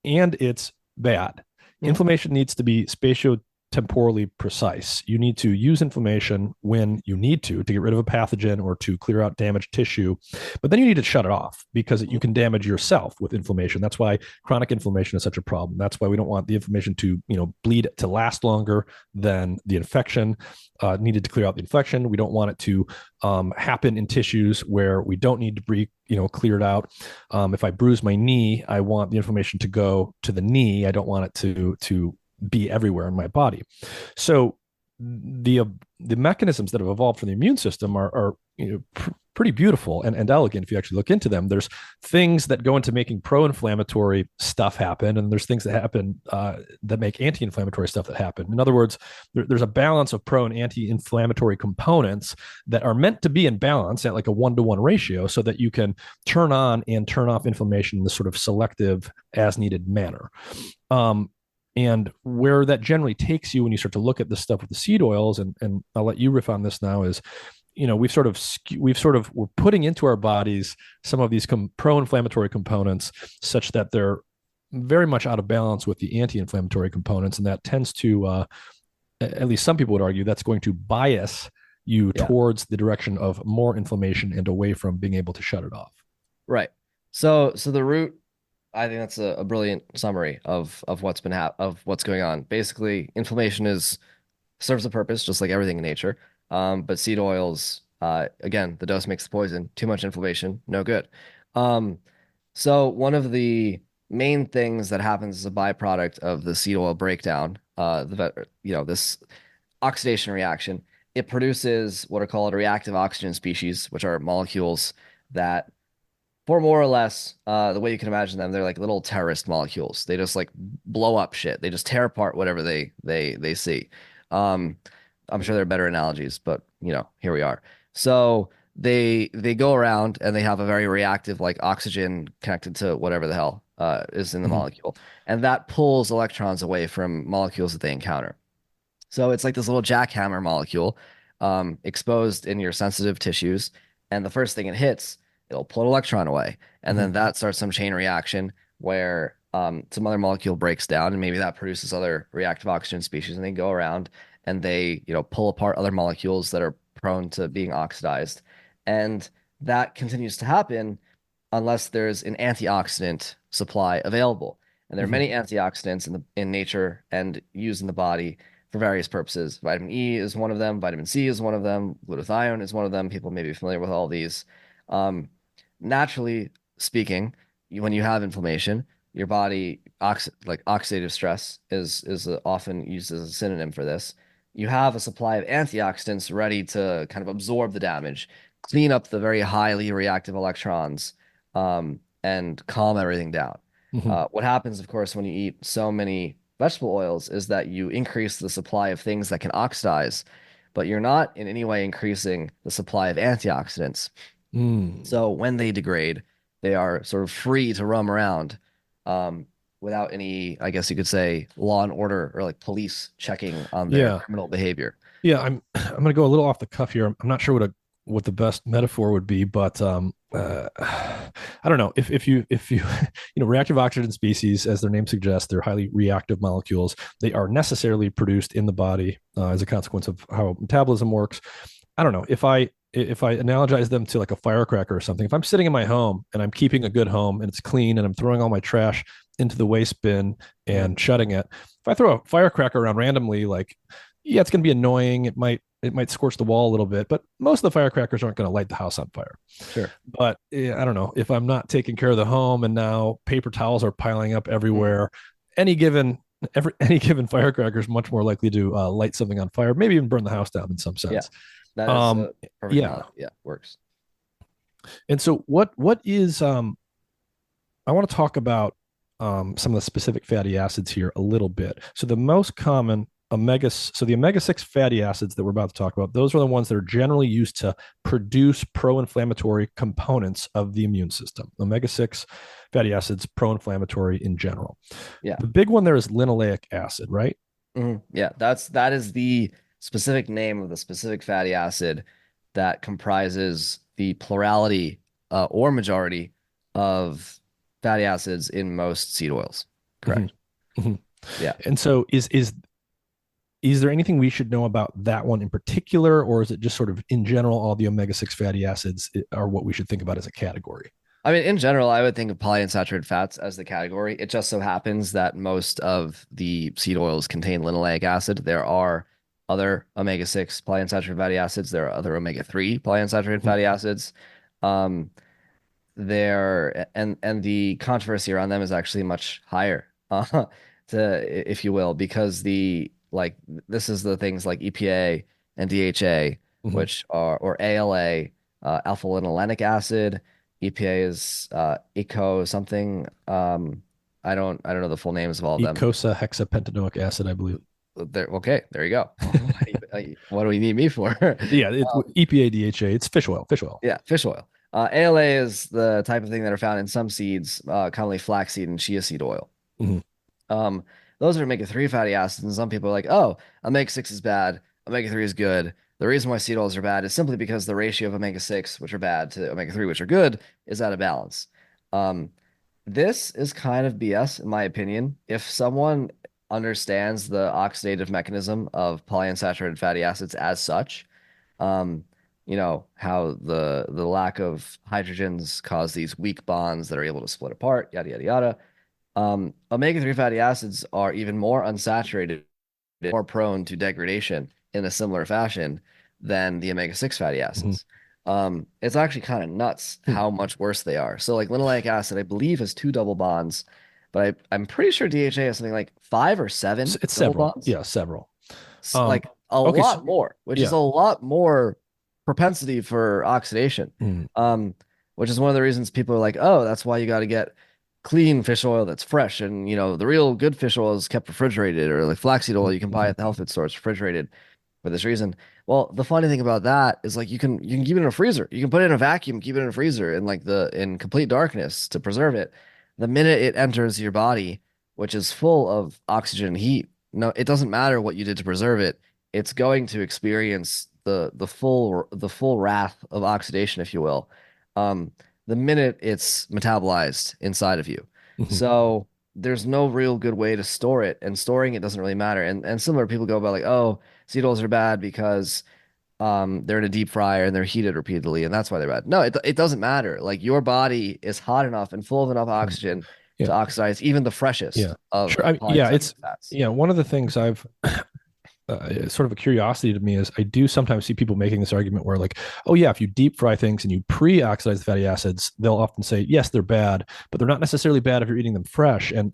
and it's bad. Mhm. Inflammation needs to be spatiotemporally precise. You need to use inflammation when you need to get rid of a pathogen or to clear out damaged tissue. But then you need to shut it off because you can damage yourself with inflammation. That's why chronic inflammation is such a problem. That's why we don't want the inflammation to, bleed to last longer than the infection needed to clear out the infection. We don't want it to happen in tissues where we don't need to be, cleared out. If I bruise my knee, I want the inflammation to go to the knee. I don't want it to be everywhere in my body. So the uh, the mechanisms that have evolved for the immune system are pretty beautiful and elegant if you actually look into them. There's things that go into making pro-inflammatory stuff happen, and there's things that happen that make anti-inflammatory stuff that happen. In other words, there's a balance of pro and anti-inflammatory components that are meant to be in balance at like a 1-to-1 ratio, so that you can turn on and turn off inflammation in this sort of selective, as needed manner. Um, and where that generally takes you when you start to look at this stuff with the seed oils, and I'll let you riff on this now, is we're putting into our bodies some of these pro-inflammatory components such that they're very much out of balance with the anti-inflammatory components, and that tends to at least some people would argue that's going to bias you Yeah. towards the direction of more inflammation and away from being able to shut it off. Right. So the root, I think that's a brilliant summary of of what's going on. Basically, inflammation is serves a purpose, just like everything in nature. But seed oils, again, the dose makes the poison. Too much inflammation, no good. Um, so one of the main things that happens as a byproduct of the seed oil breakdown, this oxidation reaction, it produces what are called reactive oxygen species, which are molecules that, for more or less, the way you can imagine them, they're like little terrorist molecules. They just like blow up shit. They just tear apart whatever they see. Um, I'm sure there are better analogies, but here we are. So they go around and they have a very reactive like oxygen connected to whatever the hell is in the Mhm. molecule, and that pulls electrons away from molecules that they encounter. So it's like this little jackhammer molecule exposed in your sensitive tissues. And the first thing it hits, it'll pull an electron away. And Mhm. then that starts some chain reaction where some other molecule breaks down and maybe that produces other reactive oxygen species. And they go around and they, pull apart other molecules that are prone to being oxidized. And that continues to happen unless there's an antioxidant supply available. And there are Mhm. many antioxidants in nature and used in the body for various purposes. Vitamin E is one of them. Vitamin C is one of them. Glutathione is one of them. People may be familiar with all these. Um, Naturally speaking, when you have inflammation, your body like oxidative stress is often used as a synonym for this. you have a supply of antioxidants ready to kind of absorb the damage, clean up the very highly reactive electrons, and calm everything down. Hmm. What happens, of course, when you eat so many vegetable oils is that you increase the supply of things that can oxidize, but you're not in any way increasing the supply of antioxidants. Mm. So when they degrade, they are sort of free to roam around, um, without any, I guess you could say, law and order or like police checking on their Yeah. criminal behavior. Yeah, I'm going to go a little off the cuff here. I'm not sure what the best metaphor would be, but I don't know if you reactive oxygen species, as their name suggests, they're highly reactive molecules. They are necessarily produced in the body as a consequence of how metabolism works. I don't know if I analogize them to like a firecracker or something. If I'm sitting in my home and I'm keeping a good home and it's clean and I'm throwing all my trash into the waste bin Mhm. and shutting it, if I throw a firecracker around randomly, like yeah, it's going to be annoying. It might scorch the wall a little bit, but most of the firecrackers aren't going to light the house on fire. Sure. But I don't know if I'm not taking care of the home and now paper towels are piling up Mhm. everywhere. Any given any given firecracker is much more likely to light something on fire, maybe even burn the house down in some Yeah, sense. that is Um, a perfect yeah, analogy. Yeah, works. and so what is I want to talk about some of the specific fatty acids here a little bit. So the most common the omega-6 fatty acids that we're about to talk about, those are the ones that are generally used to produce pro-inflammatory components of the immune system. Omega-6 fatty acids, pro-inflammatory in general. Yeah. The big one there is linoleic acid, right? Yeah, that is the specific name of the specific fatty acid that comprises the plurality, or majority of fatty acids in most seed oils. Mhm. Correct. Mhm. Yeah. And so is there anything we should know about that one in particular, or is it just sort of in general all the omega-6 fatty acids are what we should think about as a category? I mean, in general, I would think of polyunsaturated fats as the category. It just so happens that most of the seed oils contain linoleic acid. There are other omega-6 polyunsaturated fatty acids. There are other omega-3 polyunsaturated Mhm. fatty acids. Um, and the controversy around them is actually much higher, if you will, because this is the things like EPA and DHA, Mhm. which are or ALA, alpha linolenic acid. EPA is eco something. I don't know the full names of all of them. Ecosa hexapentanoic acid, I believe. There, okay, there you go. What do we need me for? Yeah, EPA, DHA. It's fish oil. Fish oil. Yeah, fish oil. ALA is the type of thing that are found in some seeds, commonly flaxseed and chia seed oil. Mhm. Um, those are omega-3 fatty acids, and some people are like, oh, omega-6 is bad, omega-3 is good. The reason why seed oils are bad is simply because the ratio of omega-6, which are bad, to omega-3, which are good, is out of balance. Um, this is kind of BS, in my opinion. If someone understands the oxidative mechanism of polyunsaturated fatty acids as such, um, how the lack of hydrogens cause these weak bonds that are able to split apart, yada yada yada. Omega-3 fatty acids are even more unsaturated, more prone to degradation in a similar fashion than the omega-6 fatty Mhm. acids. It's actually kind of nuts Hmm. how much worse they are. So like linoleic acid, I believe, has two double bonds, but I'm pretty sure DHA has something like five or seven It's double several. bonds. Yeah, several. Like Um, a okay, lot so more, which is yeah. a lot more propensity for oxidation. Mm, Um, which is one of the reasons people are like, oh, that's why you got to get clean fish oil that's fresh. And, the real good fish oil is kept refrigerated, or like flaxseed oil you can buy mhm. at the health food store. It's refrigerated for this reason. Well, the funny thing about that is like you can keep it in a freezer. You can put it in a vacuum, keep it in a freezer in complete darkness to preserve it. The minute it enters your body, which is full of oxygen and heat, no, it doesn't matter what you did to preserve it. It's going to experience the full wrath of oxidation, if you will, um, the minute it's metabolized inside of you. Mhm. So there's no real good way to store it, and storing it doesn't really matter. And similar people go about like, oh, seed oils are bad because they're in a deep fryer and they're heated repeatedly, and that's why they're bad. No, it doesn't matter. Like your body is hot enough and full of enough Mm. oxygen Yeah, to oxidize even the yeah, freshest of sure. Yeah, it's polyunsaturated fats. yeah. One of the things I've it's sort of a curiosity to me is I do sometimes see people making this argument where like, oh yeah, if you deep fry things and you pre-oxidize the fatty acids, they'll often say yes, they're bad, but they're not necessarily bad if you're eating them fresh. And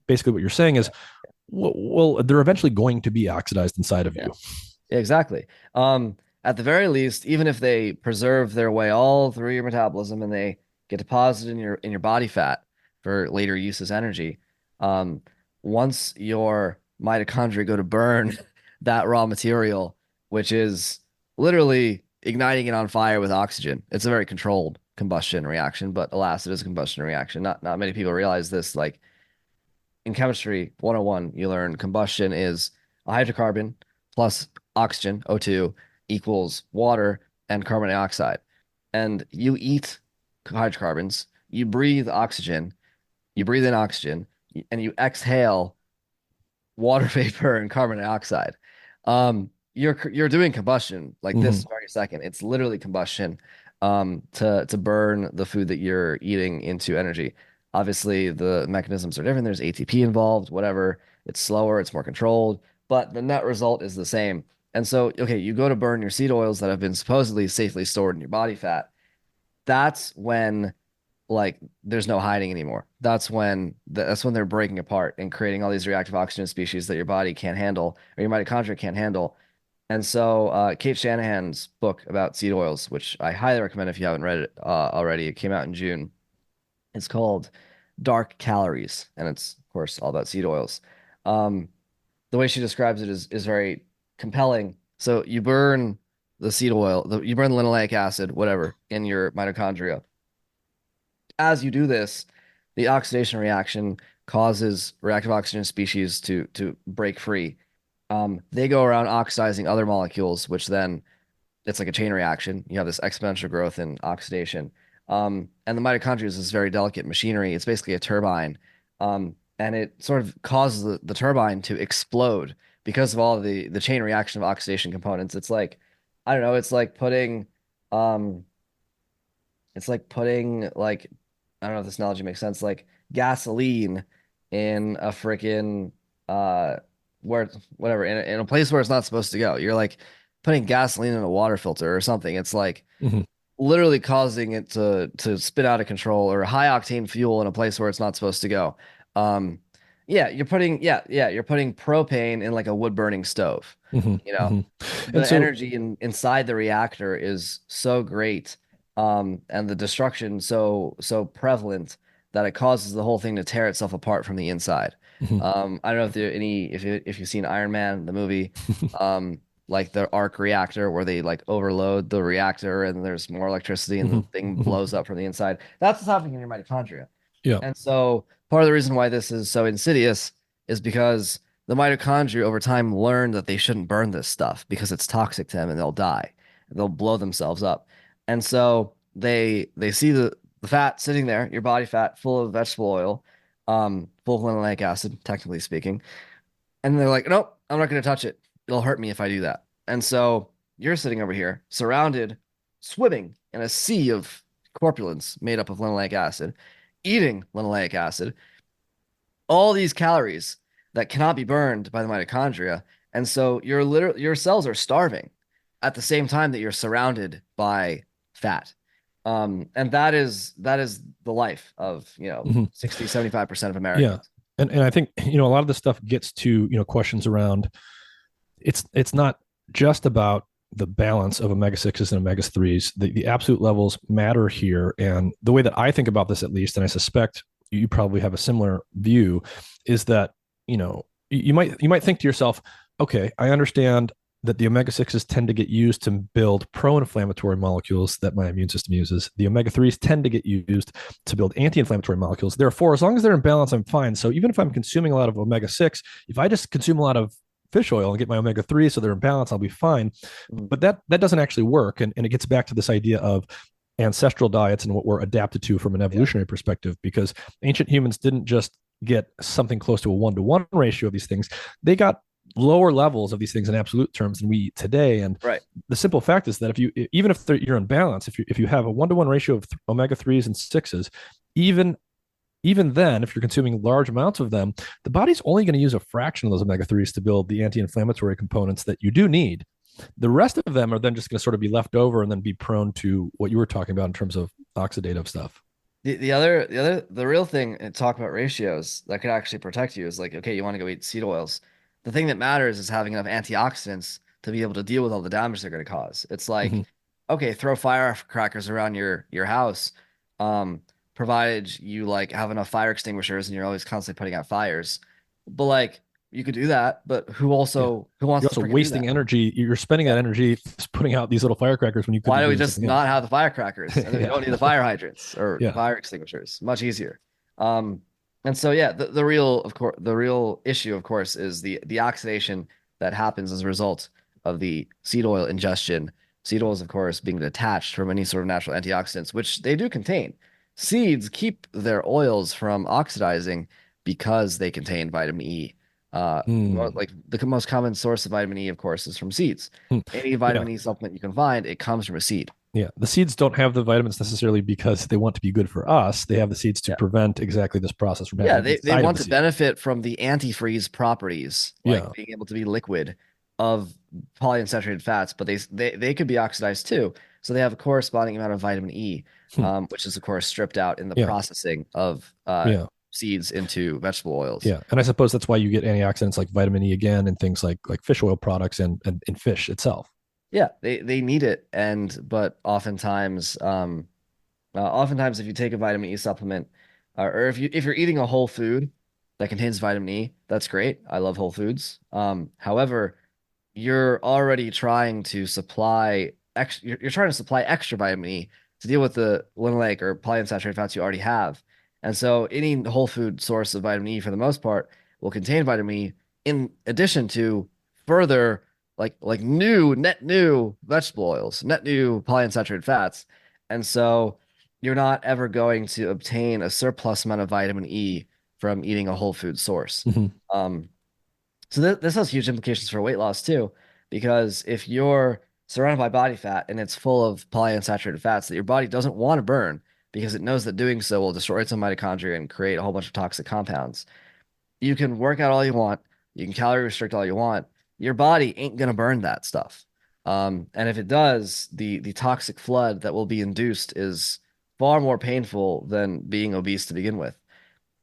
basically what you're saying is, Yeah, well, they're eventually going to be oxidized inside of yeah. you. Exactly. At the very least, even if they preserve their way all through your metabolism and they get deposited in your body fat for later use as energy, um, once your mitochondria go to burn that raw material, which is literally igniting it on fire with oxygen. It's a very controlled combustion reaction, but alas, it is a combustion reaction. Not many people realize this. Like in chemistry 101, you learn combustion is a hydrocarbon plus oxygen, O2, equals water and carbon dioxide. And you eat hydrocarbons, you breathe oxygen, you breathe in oxygen, and you exhale water vapor and carbon dioxide. You're doing combustion like Hmm. this very second. It's literally combustion to burn the food that you're eating into energy. Obviously, the mechanisms are different. There's ATP involved, whatever. It's slower, it's more controlled, but the net result is the same. And so, okay, you go to burn your seed oils that have been supposedly safely stored in your body fat. That's when like there's no hiding anymore. That's when they're breaking apart and creating all these reactive oxygen species that your body can't handle or your mitochondria can't handle. And so Kate Shanahan's book about seed oils, which I highly recommend if you haven't read it already, it came out in June. It's called Dark Calories, and it's of course all about seed oils. Um, the way she describes it is very compelling. So you burn the seed oil, you burn the linoleic acid, whatever, in your mitochondria. As you do this, the oxidation reaction causes reactive oxygen species to break free. They go around oxidizing other molecules, which then it's like a chain reaction. You have this exponential growth in oxidation. And the mitochondria is this very delicate machinery. It's basically a turbine. And it sort of causes the turbine to explode because of all the chain reaction of oxidation components. It's like, I don't know, um, it's like putting like I don't know if this analogy makes sense, like gasoline in a freaking uh where whatever in a place where it's not supposed to go. You're like putting gasoline in a water filter or something. It's like Hmm. literally causing it to spit out of control or high octane fuel in a place where it's not supposed to go. Um you're putting propane in like a wood burning stove. Hmm. You know, Hmm. And the so, energy inside the reactor is so great, and the destruction so prevalent that it causes the whole thing to tear itself apart from the inside. mhm. I don't know if there any if you've seen Iron Man the movie, um, like the arc reactor where they like overload the reactor and there's more electricity and the Mhm. thing Mhm. blows up from the inside. That's what's happening in your mitochondria. Yeah. And so part of the reason why this is so insidious is because the mitochondria over time learn that they shouldn't burn this stuff because it's toxic to them and they'll die. They'll blow themselves up. And so they see the fat sitting there, your body fat full of vegetable oil, full of linoleic acid, technically speaking. And they're like, nope, I'm not going to touch it. It'll hurt me if I do that. And so you're sitting over here, surrounded, swimming in a sea of corpulence made up of linoleic acid, eating linoleic acid, all these calories that cannot be burned by the mitochondria. And so your cells are starving at the same time that you're surrounded by fat. And that is the life of, Mhm. 60, 75% of Yeah. Americans. And I think, a lot of this stuff gets to, questions around it's not just about the balance of omega 6s and omega 3s. The absolute levels matter here. And the way that I think about this, at least, and I suspect you probably have a similar view, is that, you might think to yourself, okay, I understand that the omega 6s tend to get used to build pro inflammatory molecules that my immune system uses. The omega 3s tend to get used to build anti inflammatory molecules. Therefore, as long as they're in balance, I'm fine. So even if I'm consuming a lot of omega 6, if I just consume a lot of fish oil and get my omega 3 so they're in balance, I'll be fine. Mhm. But that doesn't actually work. And it gets back to this idea of ancestral diets and what we're adapted to from an Yeah. evolutionary perspective, because ancient humans didn't just get something close to a 1-to-1 ratio of these things. They got lower levels of these things in absolute terms than we eat today. And Right. the simple fact is that even if you're in balance, if you have a 1-to-1 ratio of omega 3s and 6s, even then, if you're consuming large amounts of them, the body's only going to use a fraction of those omega 3s to build the anti inflammatory components that you do need. The rest of them are then just going to sort of be left over and then be prone to what you were talking about in terms of oxidative stuff. The real thing in talk about ratios that could actually protect you is like, okay, you want to go eat seed oils. The thing that matters is having enough antioxidants to be able to deal with all the damage they're going to cause. It's like, Hmm. okay, throw firecrackers around your house, um, provided you like have enough fire extinguishers and you're always constantly putting out fires. But like you could do that, but Yeah. who wants You're to also freaking do wasting that? energy. You're spending Yeah. that energy just putting out these little firecrackers when you could Why be don't we doing just something not else. have the firecrackers and then we Yeah. don't need the fire hydrants or Yeah. fire extinguishers? Much easier. Um, and so yeah, the real of course the real issue of course is the oxidation that happens as a result of the seed oil ingestion. Seed oils, of course, being detached from any sort of natural antioxidants, which they do contain. Seeds keep their oils from oxidizing because they contain vitamin E. Hmm. Like the most common source of vitamin E, of course, is from seeds. Hmm. Any Yeah. vitamin E supplement you can find, it comes from a seed. Yeah. The seeds don't have the vitamins necessarily because they want to be good for us. They have the seeds to Yeah. prevent exactly this process from Yeah, happening they inside of want the to seed. benefit from the antifreeze properties, like Yeah. being able to be liquid of polyunsaturated fats, but they could be oxidized too. So they have a corresponding amount of vitamin E, Hmm. which is of course stripped out in the Yeah. processing of Yeah. seeds into vegetable oils. Yeah. And I suppose that's why you get antioxidants like vitamin E again and things like fish oil products and fish itself. Yeah, they need it, and but oftentimes if you take a vitamin E supplement, or if you're eating a whole food that contains vitamin E, that's great. I love whole foods. However, you're already trying to supply you're trying to supply extra vitamin E to deal with the linoleic or polyunsaturated fats you already have. And so any whole food source of vitamin E for the most part will contain vitamin E in addition to further like net new vegetable oils, net new polyunsaturated fats. And so you're not ever going to obtain a surplus amount of vitamin E from eating a whole food source. Hmm. Um, so this has huge implications for weight loss too, because if you're surrounded by body fat and it's full of polyunsaturated fats that your body doesn't want to burn because it knows that doing so will destroy its own mitochondria and create a whole bunch of toxic compounds. You can work out all you want, you can calorie restrict all you want. Your body ain't gonna burn that stuff. And if it does, the toxic flood that will be induced is far more painful than being obese to begin with.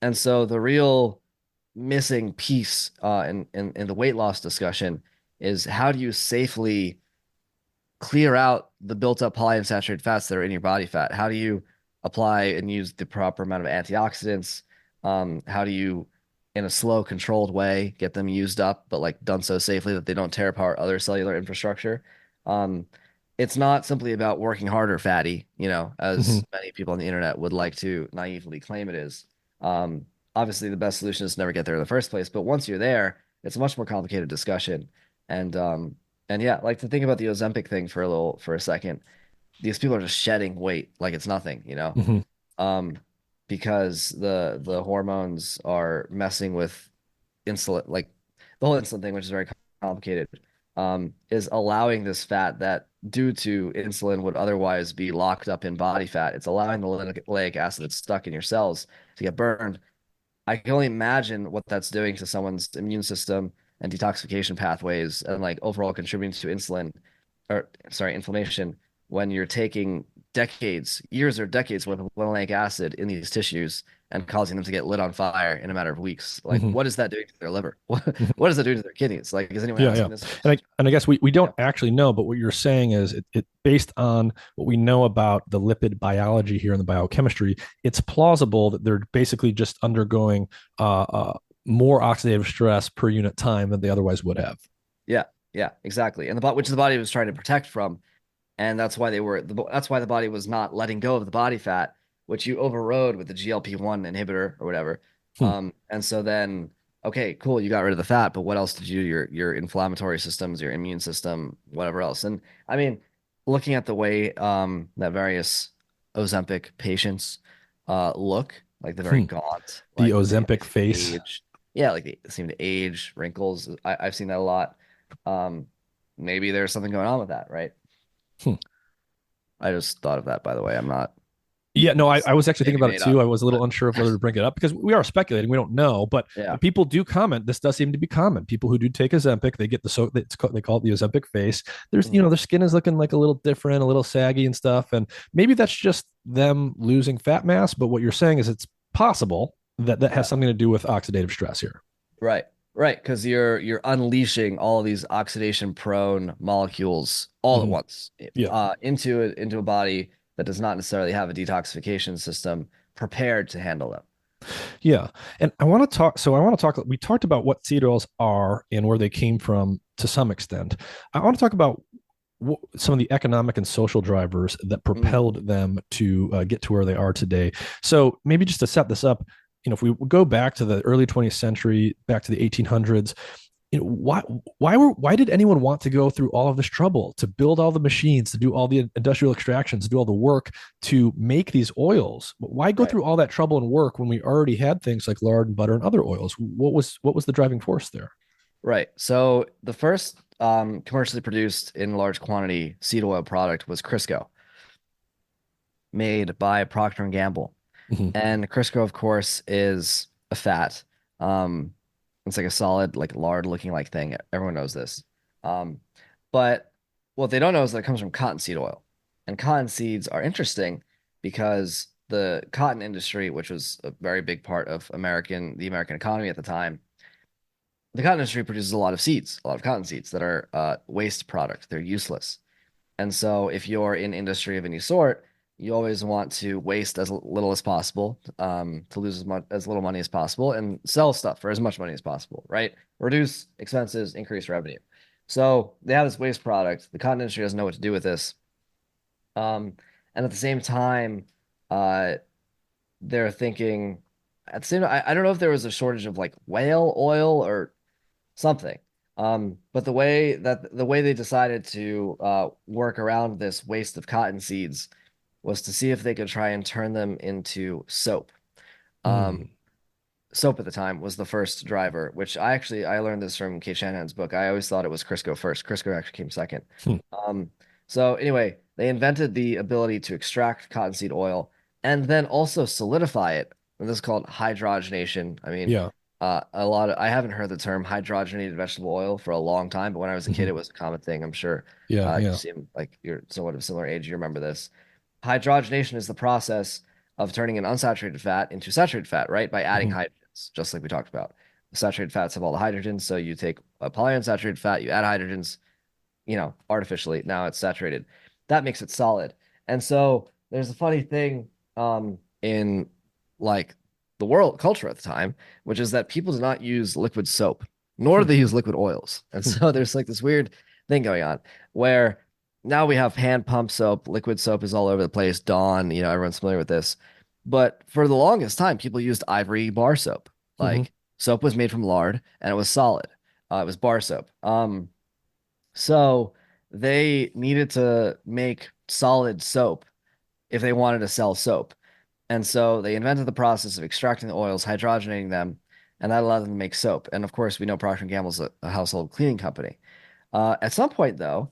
And so the real missing piece in the weight loss discussion is how do you safely clear out the built up polyunsaturated fats that are in your body fat? How do you apply and use the proper amount of antioxidants? How do you, in a slow, controlled way, get them used up, but like done so safely that they don't tear apart other cellular infrastructure? Um, it's not simply about working harder, fatty, Hmm. as many people on the internet would like to naively claim it is. Um, Obviously, the best solution is to never get there in the first place, but once you're there, it's a much more complicated discussion. And and yeah, like to think about the Ozempic thing for a second. These people are just shedding weight like it's nothing, Hmm. um, because the hormones are messing with insulin, like the whole insulin thing, which is very complicated, is allowing this fat that, due to insulin, would otherwise be locked up in body fat. It's allowing the linoleic acid that's stuck in your cells to get burned. I can only imagine what that's doing to someone's immune system and detoxification pathways and like overall contributing to inflammation when you're taking years or decades worth of linoleic acid in these tissues and causing them to get lit on fire in a matter of weeks. Like, Hmm. what is that doing to their liver? What is that doing to their kidneys? Like, is anyone Yeah, yeah. asking this question? And I guess we Yeah. don't actually know, but what you're saying is it based on what we know about the lipid biology here and the biochemistry, it's plausible that they're basically just undergoing more oxidative stress per unit time than they otherwise would have. Yeah, yeah, exactly. And which the body was trying to protect from. And that's why the body was not letting go of the body fat, which you overrode with the GLP-1 inhibitor or whatever. Hmm. And so then, okay, cool, you got rid of the fat, but what else did you do? Your inflammatory systems, your immune system, whatever else. And I mean, looking at the way that various Ozempic patients look, like they're very Hmm. gaunt, The like they Ozempic seem to face. age. Yeah, like they seem to age, wrinkles. I've seen that a lot. Um, Maybe there's something going on with that, right? Hmm. I just thought of that, by the way. I'm not Yeah, no, I was actually thinking maybe about it made up, too. I was a but little unsure of whether to bring it up because we are speculating. We don't know, yeah. but people do comment. This does seem to be common. People who do take Ozempic, they get they call it the Ozempic face. There's Mhm. their skin is looking like a little different, a little saggy and stuff, and maybe that's just them losing fat mass. But what you're saying is it's possible that that has Yeah. something to do with oxidative stress here. Right. Right, because you're unleashing all these oxidation prone molecules all at Hmm. once Yeah. into a body that does not necessarily have a detoxification system prepared to handle them. Yeah. And I want to talk, we talked about what seed oils are and where they came from to some extent. I want to talk about some of the economic and social drivers that Mm, propelled them to get to where they are today. So maybe just to set this up, if we go back to the early 20th century, back to the 1800s, why did anyone want to go through all of this trouble to build all the machines, to do all the industrial extractions, to do all the work to make these oils? Why go right, through all that trouble and work when we already had things like lard and butter and other oils? What was the driving force there? right. So the first commercially produced in large quantity seed oil product was Crisco, made by Procter and Gamble. Mm-hmm. And Crisco, of course, is a fat. Um, it's like a solid, like lard looking like thing. Everyone knows this. Um, but what they don't know is that it comes from cottonseed oil. And cotton seeds are interesting because the cotton industry, which was a very big part of the American economy at the time, the cotton industry produces a lot of seeds, a lot of cotton seeds that are waste product. They're useless. And so if you're in industry of any sort, you always want to waste as little as possible, to lose as little money as possible and sell stuff for as much money as possible, right? Reduce expenses, increase revenue. So they have this waste product. The cotton industry doesn't know what to do with this. And at the same time, uh, they're thinking at the same I don't know if there was a shortage of like whale oil or something. But the way they decided to work around this waste of cotton seeds was to see if they could try and turn them into soap. Um, Mm. Soap at the time was the first driver, which I learned this from Kate Shanahan's book. I always thought it was Crisco first. Crisco actually came second. Hmm. Um, so anyway, they invented the ability to extract cottonseed oil and then also solidify it. And this is called hydrogenation. I mean, Yeah. I haven't heard the term hydrogenated vegetable oil for a long time, but when I was a kid, Hmm. it was a common thing. I'm sure Yeah. you Yeah. seem like you're somewhat of a similar age. You remember this. Hydrogenation is the process of turning an unsaturated fat into saturated fat, right? By adding Hmm. hydrogens, just like we talked about. Saturated fats have all the hydrogens, so you take a polyunsaturated fat, you add hydrogens, artificially. Now it's saturated. That makes it solid. And so there's a funny thing in like the world culture at the time, which is that people do not use liquid soap, nor do Hmm. they use liquid oils. And Hmm. so there's like this weird thing going on where now we have hand pump soap, liquid soap is all over the place. Dawn, everyone's familiar with this. But for the longest time, people used ivory bar soap. Hmm. Like soap was made from lard and it was solid. It was bar soap. So they needed to make solid soap if they wanted to sell soap. And so they invented the process of extracting the oils, hydrogenating them, and that allowed them to make soap. And of course, we know Procter& and Gamble's a household cleaning company. At some point, though,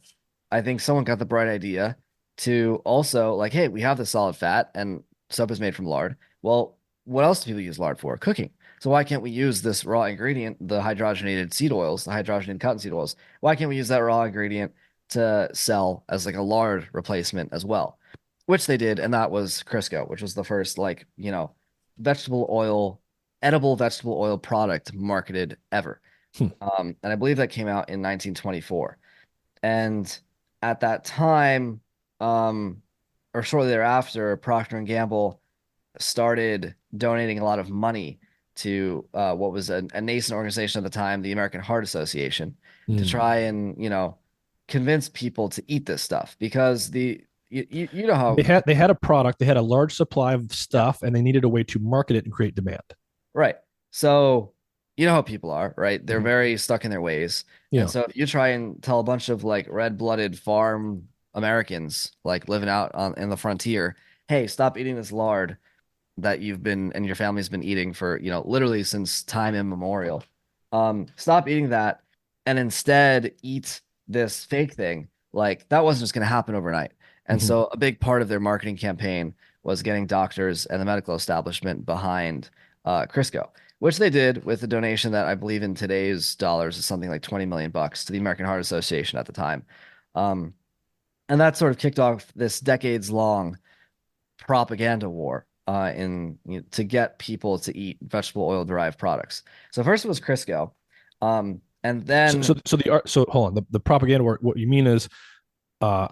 I think someone got the bright idea to also like, hey, we have the solid fat and soap is made from lard. Well, what else do people use lard for? Cooking. So why can't we use this raw ingredient, the hydrogenated seed oils, the hydrogenated cottonseed oils? Why can't we use that raw ingredient to sell as like a lard replacement as well? Which they did, and that was Crisco, which was the first like, vegetable oil, edible vegetable oil product marketed ever. Hmm. And I believe that came out in 1924. And at that time, um, or shortly thereafter, Procter and Gamble started donating a lot of money to what was a nascent organization at the time, the American Heart Association, to Hmm. try and, convince people to eat this stuff because you know how, They had a product, they had a large supply of yeah, stuff, and they needed a way to market it and create demand. right. So, you know how people are, right? They're Hmm. very stuck in their ways. And Yeah. so if you try and tell a bunch of like red-blooded farm Americans like living out in the frontier, hey, stop eating this lard that you've been and your family's been eating for, literally since time immemorial. Stop eating that and instead eat this fake thing. Like that wasn't just going to happen overnight. And Hmm. so a big part of their marketing campaign was getting doctors and the medical establishment behind Crisco, which they did with a donation that I believe in today's dollars is something like 20 million bucks to the American Heart Association at the time. Um, and that sort of kicked off this decades long propaganda war to get people to eat vegetable oil derived products. So first it was Crisco. And So, then so hold on. The propaganda work. What you mean is, uh,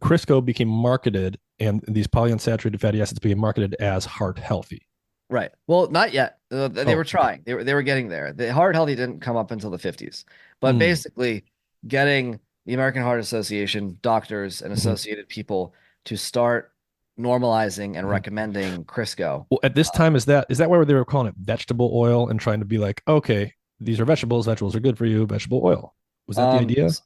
Crisco became marketed, and these polyunsaturated fatty acids became marketed as heart healthy. right. Well, not yet. They were Oh, okay. trying. They were getting there. The heart healthy didn't come up until the 50s. But Mm, basically, getting the American Heart Association, doctors, and hmm associated people to start normalizing and hmm recommending Crisco. Well, at this time, is that why they were calling it vegetable oil and trying to be like, okay, these are vegetables. Vegetables are good for you. Vegetable oil. Was that the Um, idea? s-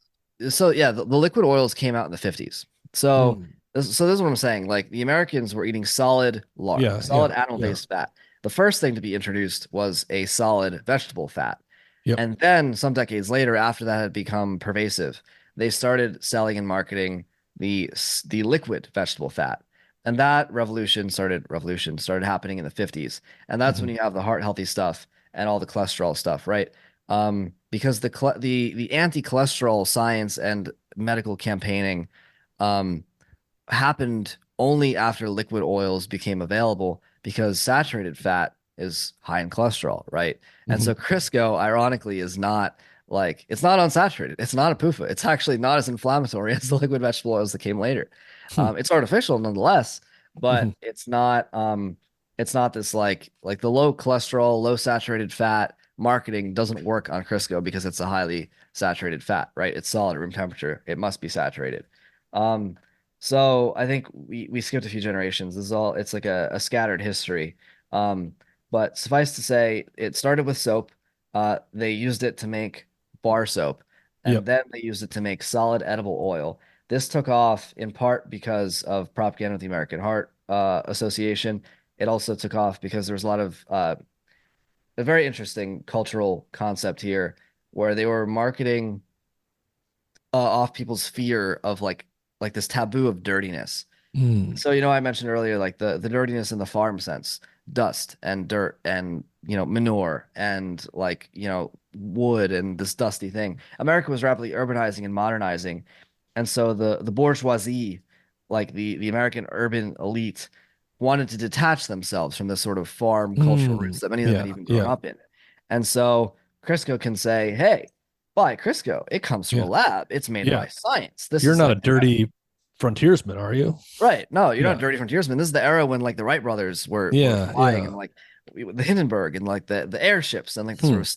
so yeah, the liquid oils came out in the 50s. So Mm, this is what I'm saying. Like the Americans were eating solid lard, yeah, yeah, solid yeah. animal-based fat. The first thing to be introduced was a solid vegetable fat. Yep. And then some decades later, after that had become pervasive, they started selling and marketing the liquid vegetable fat. And that revolution started happening in the 50s. And that's when hmm you have the heart healthy stuff and all the cholesterol stuff, right? Because the anti-cholesterol science and medical campaigning um, happened only after liquid oils became available because saturated fat is high in cholesterol, right? And hmm so Crisco, ironically, is not like it's not unsaturated. It's not a PUFA. It's actually not as inflammatory as the liquid vegetable oils that came later. It's artificial nonetheless, hmm but it's not this like the low cholesterol, low saturated fat marketing doesn't work on Crisco because it's a highly saturated fat, right? It's solid at room temperature. It must be saturated. Um, so I think we skipped a few generations. This is all it's like a scattered history. Um, but suffice to say, it started with soap. They used it to make bar soap, and Yep. then they used it to make solid edible oil. This took off in part because of propaganda with the American Heart Association. It also took off because there was a lot of a very interesting cultural concept here where they were marketing off people's fear of like this taboo of dirtiness. Mm, So, I mentioned earlier, like the dirtiness in the farm sense, dust and dirt and, manure and like, wood and this dusty thing. America was rapidly urbanizing and modernizing. And so the bourgeoisie, like the American urban elite, wanted to detach themselves from this sort of farm cultural roots that many of them had yeah, even grown yeah, up in. And so Crisco can say, hey, buy Crisco. It comes from a yeah, lab. It's made yeah. by science. This You're is not a like the best. dirty frontiersman, are you? Right. No, you're not Yeah, dirty frontiersman. This is the era when like the Wright brothers were yeah, flying and yeah. like the Hindenburg and like the airships and like the sort Hmm. of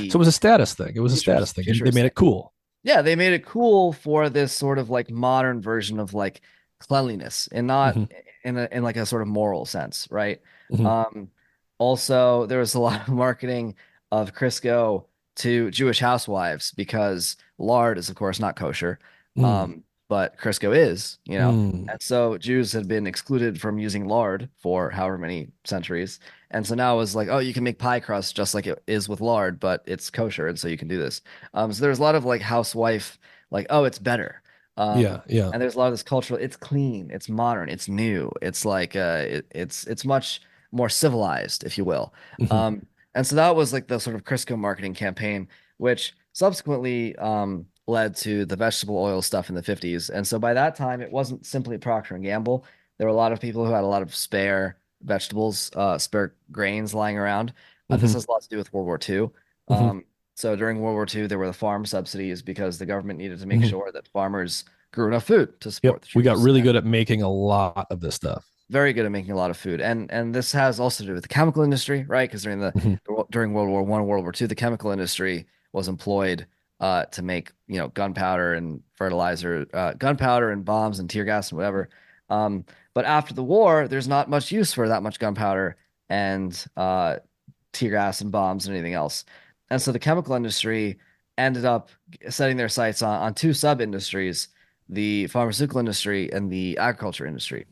So it steampunky was a status thing. It was a status thing, and they futurist made thing. it cool. Yeah, they made it cool for this sort of like modern version of like cleanliness and not hmm in like a sort of moral sense, right? hmm Um, Also there was a lot of marketing of Crisco to Jewish housewives because lard is of course not kosher. Mm, But Crisco is. mm. And so Jews had been excluded from using lard for however many centuries. And so now it was like, oh, you can make pie crust just like it is with lard, but it's kosher, and so you can do this. So there's a lot of like housewife, like, oh, it's better. Yeah, yeah. And there's a lot of this cultural, it's clean, it's modern, it's new, it's like it's much more civilized, if you will. hmm And so that was like the sort of Crisco marketing campaign, which subsequently led to the vegetable oil stuff in the 50s. And so by that time, it wasn't simply Procter and Gamble. There were a lot of people who had a lot of spare vegetables, spare grains lying around. This hmm has a lot to do with World War II. hmm So during World War II, there were the farm subsidies because the government needed to make hmm sure that farmers grew enough food to Yep. support the We got troops. really And good at making a lot of this stuff. very good at making a lot of food. And this has also to do with the chemical industry, right? Because hmm during World War I, World War II, the chemical industry was employed to make, gunpowder and fertilizer, gunpowder and bombs and tear gas and whatever. Um, but after the war, there's not much use for that much gunpowder and tear gas and bombs and anything else. And so the chemical industry ended up setting their sights on two sub industries, the pharmaceutical industry and the agriculture industry.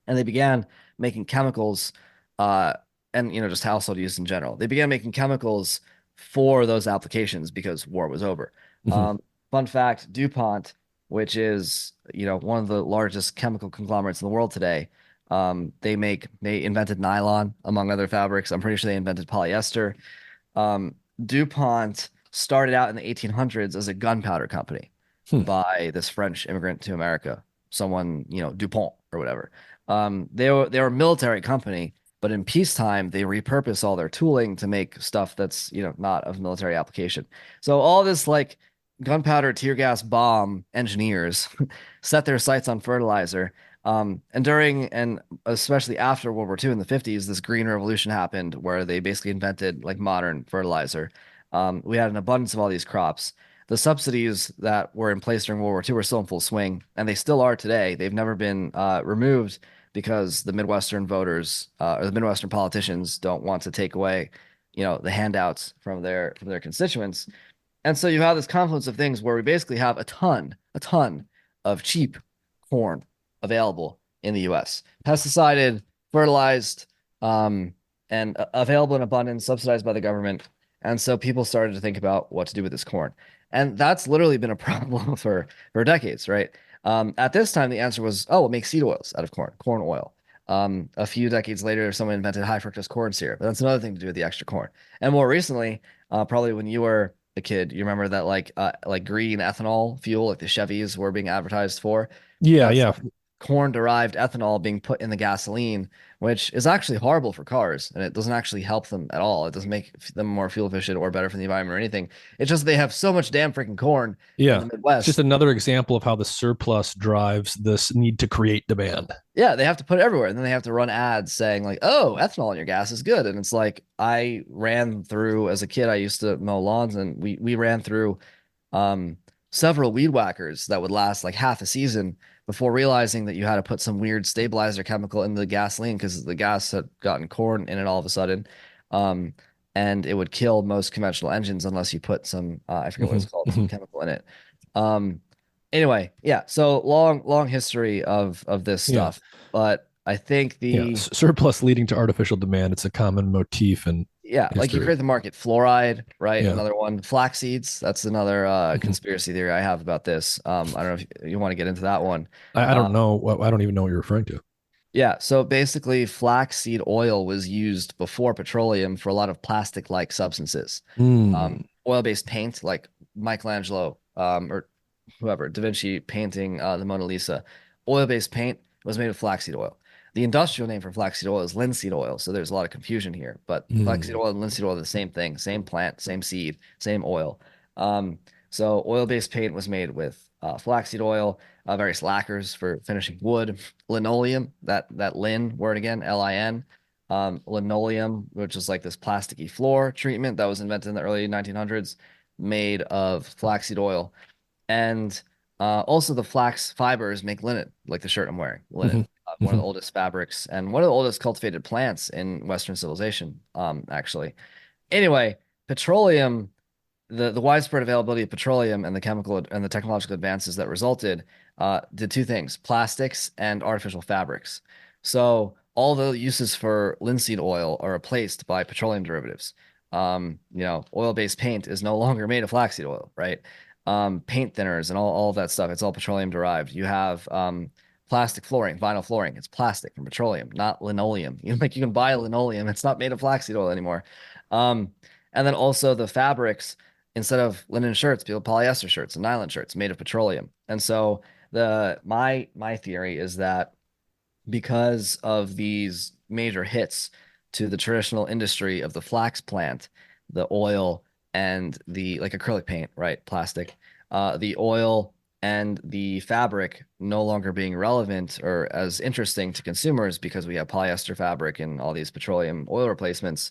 And they began making chemicals, uh, and just household use in general. They began making chemicals for those applications because war was over. hmm Fun fact: DuPont, which is one of the largest chemical conglomerates in the world today, they invented nylon among other fabrics. I'm pretty sure they invented polyester. DuPont started out in the 1800s as a gunpowder company Hmm. by this French immigrant to America, someone, DuPont or whatever. They were a military company, But in peacetime, they repurpose all their tooling to make stuff that's, not of military application. So all this like gunpowder, tear gas, bomb engineers set their sights on fertilizer. And during and especially after World War II in the 50s, this green revolution happened where they basically invented like modern fertilizer. We had an abundance of all these crops. The subsidies that were in place during World War II were still in full swing, and they still are today. They've never been removed because the Midwestern voters or the Midwestern politicians don't want to take away, the handouts from their constituents. And so you have this confluence of things where we basically have a ton of cheap corn available in the US. Pesticided, fertilized, and available in abundance, subsidized by the government. And so people started to think about what to do with this corn. And that's literally been a problem for decades, right? At this time, the answer was, oh, we'll make seed oils out of corn oil. A few decades later, someone invented high fructose corn syrup. But that's another thing to do with the extra corn. And more recently, probably when you were a kid, you remember that like green ethanol fuel, like the Chevys were being advertised for. Yeah, That's yeah. like corn-derived ethanol being put in the gasoline, which is actually horrible for cars, and it doesn't actually help them at all. It doesn't make them more fuel efficient or better for the environment or anything. It's just they have so much damn freaking corn in Yeah. the It's just Midwest. another example of how the surplus drives this need to create demand. Yeah, they have to put it everywhere, and then they have to run ads saying like, "Oh, ethanol in your gas is good." And it's like I ran through as a kid. I used to mow lawns, and we ran through um, several weed whackers that would last like half a season before realizing that you had to put some weird stabilizer chemical in the gasoline because the gas had gotten corn in it all of a sudden. Um, and it would kill most conventional engines unless you put some, I forget what it's Mhm, called, some mhm. chemical in it. Um, anyway, yeah, so long history of this Yeah. stuff. But I think Yeah. Surplus leading to artificial demand. It's a common motif in yeah, like you history. create the market. Fluoride, right? Yeah. Another one. Flax seeds. That's another Mhm. conspiracy theory I have about this. I don't know if you want to get into that one. I Uh, don't know. I don't even know what you're referring to. yeah, so basically, flaxseed oil was used before petroleum for a lot of plastic-like substances. Mm. Oil-based paint, like Michelangelo or whoever, Da Vinci painting the Mona Lisa. Oil-based paint was made of flaxseed oil. The industrial name for flaxseed oil is linseed oil, so there's a lot of confusion here. But flaxseed Mm. oil and linseed oil are the same thing, same plant, same seed, same oil. Um, so oil-based paint was made with flaxseed oil, various lacquers for finishing wood, linoleum, that lin word again, Lin, linoleum, which is like this plasticky floor treatment that was invented in the early 1900s, made of flaxseed oil. And also the flax fibers make linen, like the shirt I'm wearing, linen, Mhm, one of mhm, the oldest fabrics and one of the oldest cultivated plants in Western civilization, actually. Anyway, petroleum, the widespread availability of petroleum and the chemical and the technological advances that resulted did two things: plastics and artificial fabrics. So all the uses for linseed oil are replaced by petroleum derivatives. Oil-based paint is no longer made of flaxseed oil, right? Paint thinners and all of that stuff, it's all petroleum derived. You have plastic flooring, vinyl flooring. It's plastic from petroleum, not linoleum. You can buy linoleum. It's not made of flaxseed oil anymore. Um, and then also the fabrics, instead of linen shirts, people polyester shirts and nylon shirts made of petroleum. And so my theory is that because of these major hits to the traditional industry of the flax plant, the oil and the like acrylic paint, right? Plastic, the oil and the fabric no longer being relevant or as interesting to consumers because we have polyester fabric and all these petroleum oil replacements.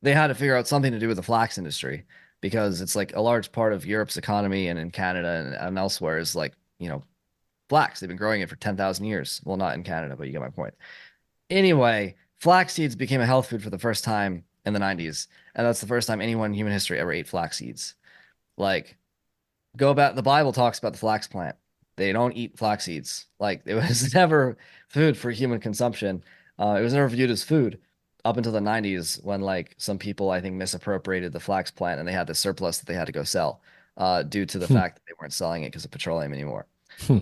They had to figure out something to do with the flax industry because it's like a large part of Europe's economy and in Canada and elsewhere is like, flax. They've been growing it for 10,000 years. Well, not in Canada, but you get my point. Anyway, flax seeds became a health food for the first time in the 90s. And that's the first time anyone in human history ever ate flax seeds. Like, go back, the Bible talks about the flax plant. They don't eat flax seeds. Like, it was never food for human consumption. It was never viewed as food up until the 90s when, like, some people, I think, misappropriated the flax plant and they had the surplus that they had to go sell due to the hmm, fact that they weren't selling it because of petroleum anymore. hmm. Um,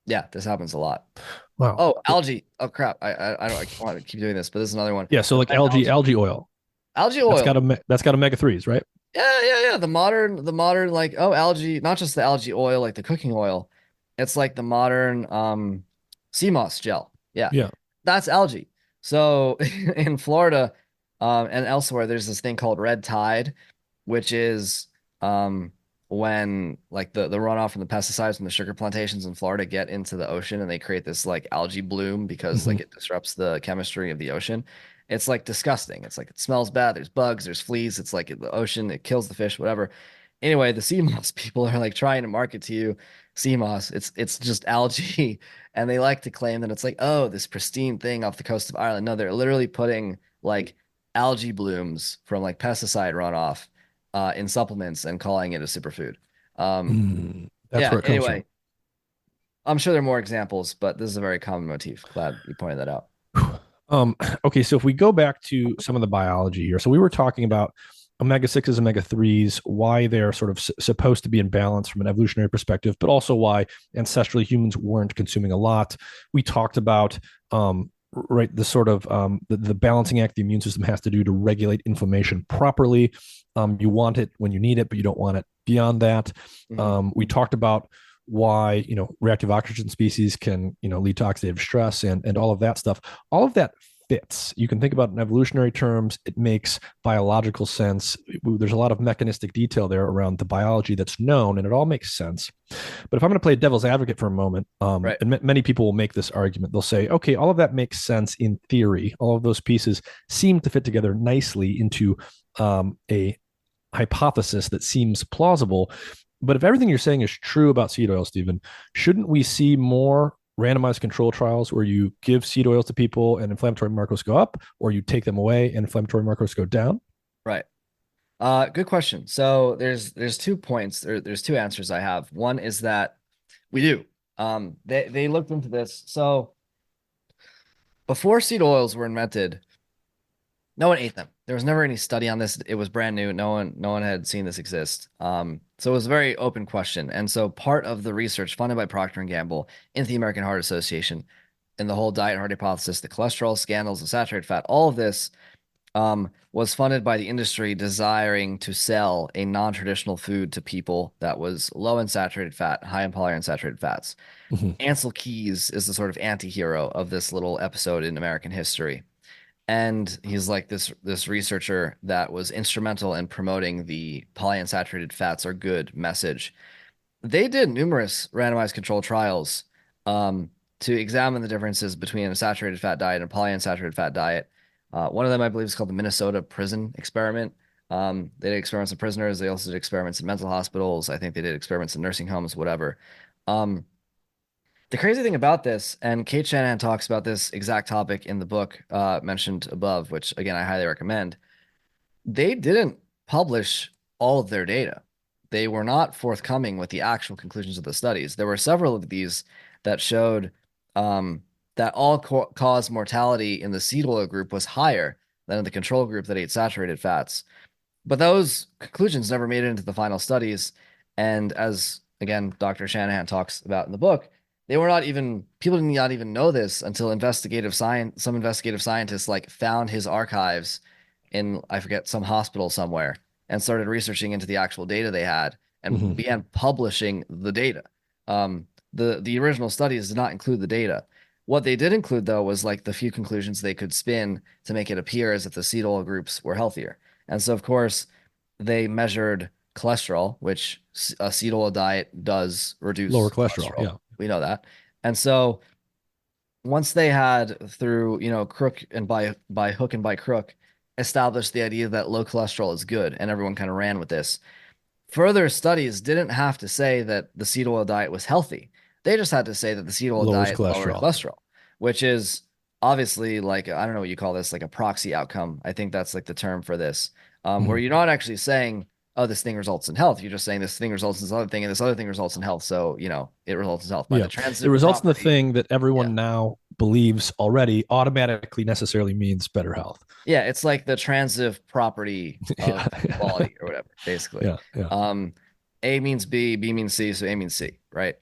yeah, this happens a lot. Wow. Oh, algae. Oh crap. I don't I want to keep doing this, but this is another one. Yeah. So The like fact algae. algae oil. Algae That's oil. that's got omega threes, right? Yeah. The modern like algae, not just the algae oil, like the cooking oil. It's like the modern sea moss gel. Yeah. Yeah. That's algae. So in Florida, and elsewhere, there's this thing called red tide, which is when like the runoff from the pesticides from the sugar plantations in Florida get into the ocean and they create this like algae bloom because Hmm. like it disrupts the chemistry of the ocean. It's like disgusting. It's like it smells bad. There's bugs, there's fleas. It's like in the ocean, it kills the fish, whatever. Anyway, the sea moss people are like trying to market to you sea moss. It's just algae. And they like to claim that it's like, oh, this pristine thing off the coast of Ireland. No, they're literally putting like algae blooms from like pesticide runoff in supplements and calling it a superfood. Um, That's yeah, where it comes from. anyway, I'm sure there are more examples, but this is a very common motif. Glad you pointed that out. Um, okay, so if we go back to some of the biology here, so we were talking about omega 6s, omega 3s, why they're sort of supposed to be in balance from an evolutionary perspective, but also why ancestrally humans weren't consuming a lot. We talked about right the sort of the balancing act the immune system has to do to regulate inflammation properly. You want it when you need it, but you don't want it beyond that. Hmm. We talked about why reactive oxygen species can lead to oxidative stress and all of that stuff. All of that fits. You can think about it in evolutionary terms. It makes biological sense. There's a lot of mechanistic detail there around the biology that's known, and it all makes sense. But if I'm going to play devil's advocate for a moment, Right. and many people will make this argument, they'll say, okay, all of that makes sense in theory. All of those pieces seem to fit together nicely into a hypothesis that seems plausible. But if everything you're saying is true about seed oil, Stephen, shouldn't we see more randomized control trials where you give seed oils to people and inflammatory markers go up, or you take them away and inflammatory markers go down? Right. Good question. So there's 2 points. There's two answers I have. One is that we do. They looked into this. So before seed oils were invented, no one ate them. There was never any study on this. It was brand new. No one had seen this exist. So it was a very open question. And so part of the research funded by Procter and Gamble into the American Heart Association and the whole diet heart hypothesis, the cholesterol scandals, the saturated fat, all of this was funded by the industry desiring to sell a non-traditional food to people that was low in saturated fat, high in polyunsaturated fats. Mm-hmm. Ansel Keys is the sort of anti-hero of this little episode in American history. And he's like this researcher that was instrumental in promoting the polyunsaturated fats are good message. They did numerous randomized controlled trials to examine the differences between a saturated fat diet and a polyunsaturated fat diet. One of them, I believe, is called the Minnesota Prison Experiment. They did experiments on prisoners. They also did experiments in mental hospitals. I think they did experiments in nursing homes, whatever. Um, the crazy thing about this, and Kate Shanahan talks about this exact topic in the book mentioned above, which again I highly recommend. They didn't publish all of their data. They were not forthcoming with the actual conclusions of the studies. There were several of these that showed that all-cause mortality in the seed oil group was higher than in the control group that ate saturated fats. But those conclusions never made it into the final studies. And as again, Dr. Shanahan talks about in the book, they were not even people did not even know this until some investigative scientists like found his archives in I forget some hospital somewhere and started researching into the actual data they had and Mm-hmm. began publishing the data. The original studies did not include the data. What they did include though was like the few conclusions they could spin to make it appear as if the seed oil groups were healthier. And so, of course, they measured cholesterol, which a seed oil diet does Lower reduce cholesterol. cholesterol. Yeah. We know that. And so, once they had, through crook and by hook and by crook, established the idea that low cholesterol is good, and everyone kind of ran with this. Further studies didn't have to say that the seed oil diet was healthy. They just had to say that the seed oil Lowers diet lowered cholesterol. cholesterol, which is obviously like, I don't know what you call this, like a proxy outcome. I think that's like the term for this, where Mm-hmm. you're not actually saying, oh, this thing results in health. You're just saying this thing results in this other thing, and this other thing results in health. So, it results in health by Yeah. the It transitive results in the property. thing that Yeah. everyone now believes already automatically necessarily means better health. Yeah, it's like the transitive property of Yeah. quality or whatever, basically. Yeah. Yeah. Um, A means B, B means C, so A means C, right?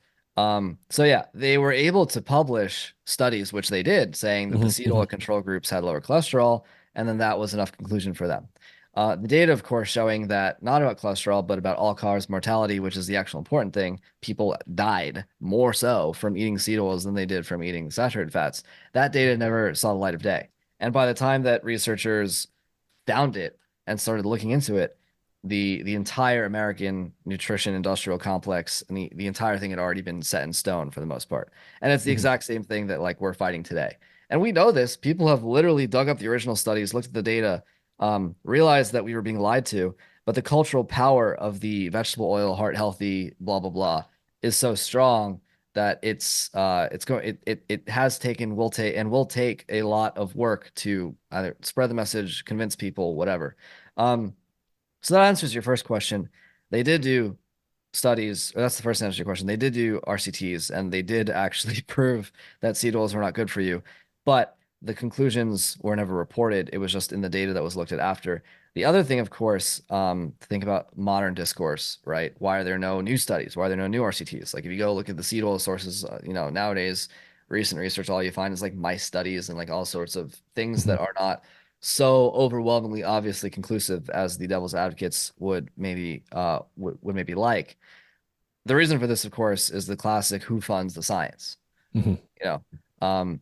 So yeah, they were able to publish studies, which they did, saying that the Mm-hmm. seed Mm-hmm. oil control groups had lower cholesterol, and then that was enough conclusion for them. The data, of course, showing that not about cholesterol, but about all-cause mortality, which is the actual important thing. People died more so from eating seed oils than they did from eating saturated fats. That data never saw the light of day. And by the time that researchers found it and started looking into it, the entire American nutrition industrial complex and the entire thing had already been set in stone for the most part. And it's the Mhm. exact same thing that like we're fighting today. And we know this. People have literally dug up the original studies, looked at the data, realized that we were being lied to. But the cultural power of the vegetable oil, heart healthy, blah blah blah, is so strong that it's going it has taken will take a lot of work to either spread the message, convince people, whatever. Um, so that answers your first question. They did do studies, or that's the first answer to your question. They did do RCTs and they did actually prove that seed oils were not good for you, but the conclusions were never reported. It was just in the data that was looked at after. The other thing, of course, to think about modern discourse, right? Why are there no new studies? Why are there no new RCTs? Like if you go look at the seed oil sources, nowadays, recent research, all you find is like mice studies and like all sorts of things that Mhm. are not so overwhelmingly obviously conclusive as the devil's advocates would maybe like. The reason for this, of course, is the classic who funds the science. Mhm. You know, um,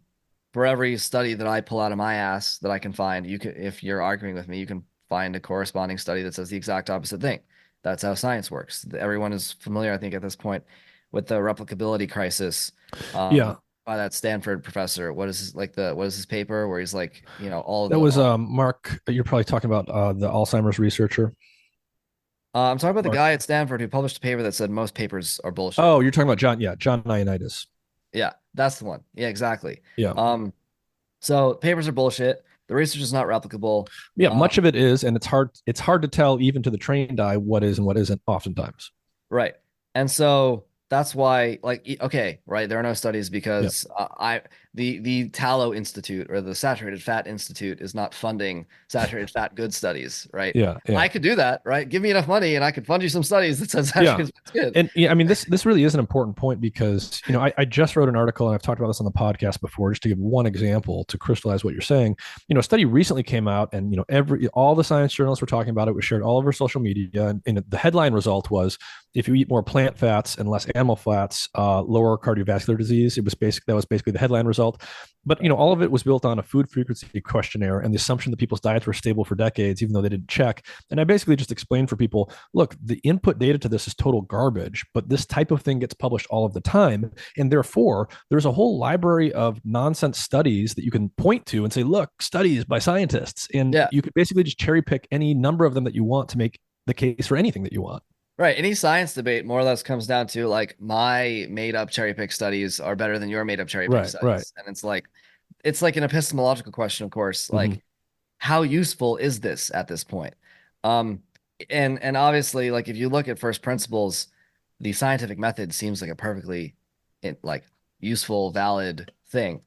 for every study that I pull out of my ass that I can find, you can, if you're arguing with me, you can find a corresponding study that says the exact opposite thing. That's how science works. Everyone is familiar, I think, at this point with the replicability crisis, Yeah, by that Stanford professor. What is his paper where he's like, all of that the was Mark. You're probably talking about the Alzheimer's researcher, I'm talking about the Mark. guy at Stanford who published a paper that said most papers are bullshit. Oh, you're talking about John. Yeah, John Ioannidis. Yeah, that's the one. Yeah, exactly. Yeah, So papers are bullshit. The research is not replicable. yeah. Um, Much of it is, and it's hard to tell even to the trained eye what is and what isn't. Oftentimes. right. And so that's why, like, okay, right. There are no studies Yeah, because the Tallow Institute or the Saturated Fat Institute is not funding saturated fat good studies, right? yeah, yeah. I could do that, right? Give me enough money and I could fund you some studies that says Yeah. saturated fat's good. And yeah, I mean, this really is an important point because, I just wrote an article and I've talked about this on the podcast before, just to give one example to crystallize what you're saying. A study recently came out and, all the science journalists were talking about it, was shared all over social media. And the headline result was if you eat more plant fats and less animal fats, lower cardiovascular disease. That was basically the headline result. But, all of it was built on a food frequency questionnaire and the assumption that people's diets were stable for decades, even though they didn't check. And I basically just explained for people, look, the input data to this is total garbage, but this type of thing gets published all of the time. And therefore, there's a whole library of nonsense studies that you can point to and say, look, studies by scientists. And Yeah. you could basically just cherry pick any number of them that you want to make the case for anything that you want. Right. Any science debate more or less comes down to like my made up cherry pick studies are better than your made up cherry pick Right, right. studies. And it's like an epistemological question, of course. Mm-hmm. Like, how useful is this at this point? Um, and obviously, like if you look at first principles, the scientific method seems like a perfectly like useful, valid thing.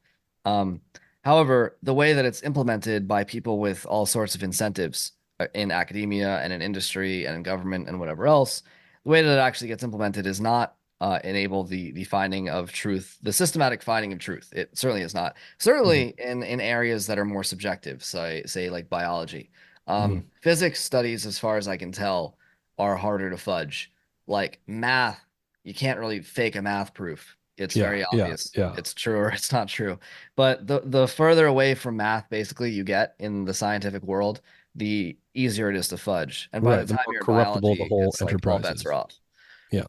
Um, however, the way that it's implemented by people with all sorts of incentives in academia and in industry and in government and whatever else, the way that it actually gets implemented is not enable the finding of truth, the systematic finding of truth. It certainly is not. Mm-hmm. Certainly in areas that are more subjective, say like biology. Mm-hmm. Physics studies, as far as I can tell, are harder to fudge. Like math, you can't really fake a math proof. It's Yeah, very yeah, obvious. yeah. It's true or it's not true. But the further away from math basically you get in the scientific world, the easier it is to fudge. And by Right. the The time more you're in corruptible the biology, whole it's like all enterprise bets are is. off. Yeah.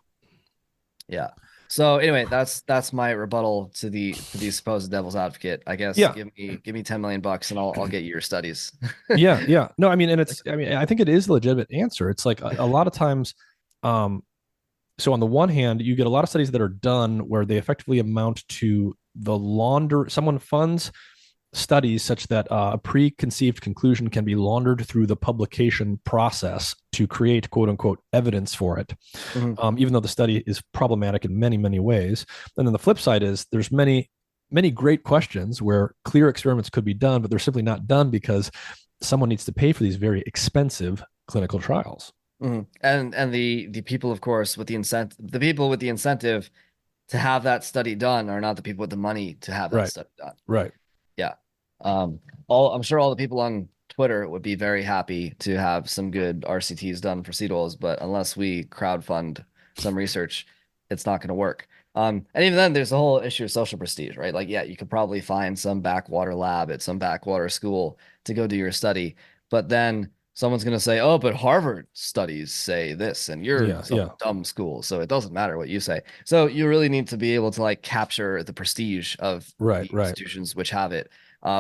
Yeah. So anyway, that's my rebuttal to the supposed devil's advocate. I guess Yeah. give me 10 million bucks and I'll get you your studies. Yeah, yeah. No, I mean, I think it is a legitimate answer. It's like a lot of times, um, so on the one hand, you get a lot of studies that are done where they effectively amount to someone funds studies such that a preconceived conclusion can be laundered through the publication process to create quote unquote evidence for it, Mhm. even though the study is problematic in many, many ways. And then the flip side is there's many great questions where clear experiments could be done, but they're simply not done because someone needs to pay for these very expensive clinical trials. Mhm. And the people, of course, the people with the incentive to have that study done are not the people with the money to have that Right, study done. right. Yeah. I'm sure all the people on Twitter would be very happy to have some good RCTs done for seed oils, but unless we crowdfund some research, it's not going to work. And even then, there's the whole issue of social prestige, right? Like, yeah, you could probably find some backwater lab at some backwater school to go do your study, but then someone's going to say, "Oh, but Harvard studies say this, and you're Yeah, some yeah. dumb school, so it doesn't matter what you say." So you really need to be able to like capture the prestige of Right, the right. institutions which have it,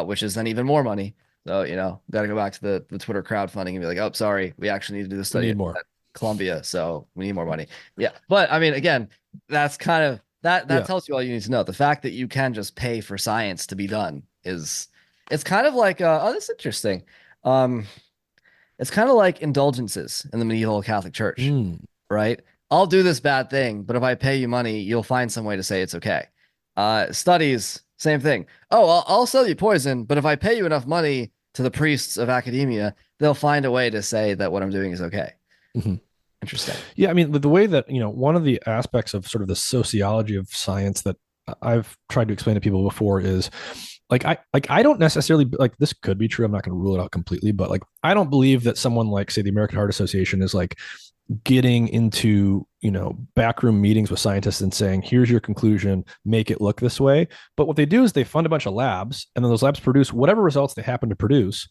which is then even more money. So, got to go back to the Twitter crowdfunding and be like, "Oh, sorry, we actually need to do the We study need at more. Columbia, so we need more money." Yeah, but I mean, again, that's kind of that Yeah. tells you all you need to know. The fact that you can just pay for science to be done is it's kind of like oh, that's interesting. Um, it's kind of like indulgences in the medieval Catholic Church, Mm. right? I'll do this bad thing, but if I pay you money, you'll find some way to say it's okay. Studies, same thing. Oh, I'll sell you poison, but if I pay you enough money to the priests of academia, they'll find a way to say that what I'm doing is okay. Mhm. Interesting. Yeah, I mean, the way that, one of the aspects of sort of the sociology of science that I've tried to explain to people before is I don't necessarily like this could be true. I'm not going to rule it out completely, but like I don't believe that someone like say the American Heart Association is like getting into, backroom meetings with scientists and saying, here's your conclusion, make it look this way. But what they do is they fund a bunch of labs and then those labs produce whatever results they happen to produce.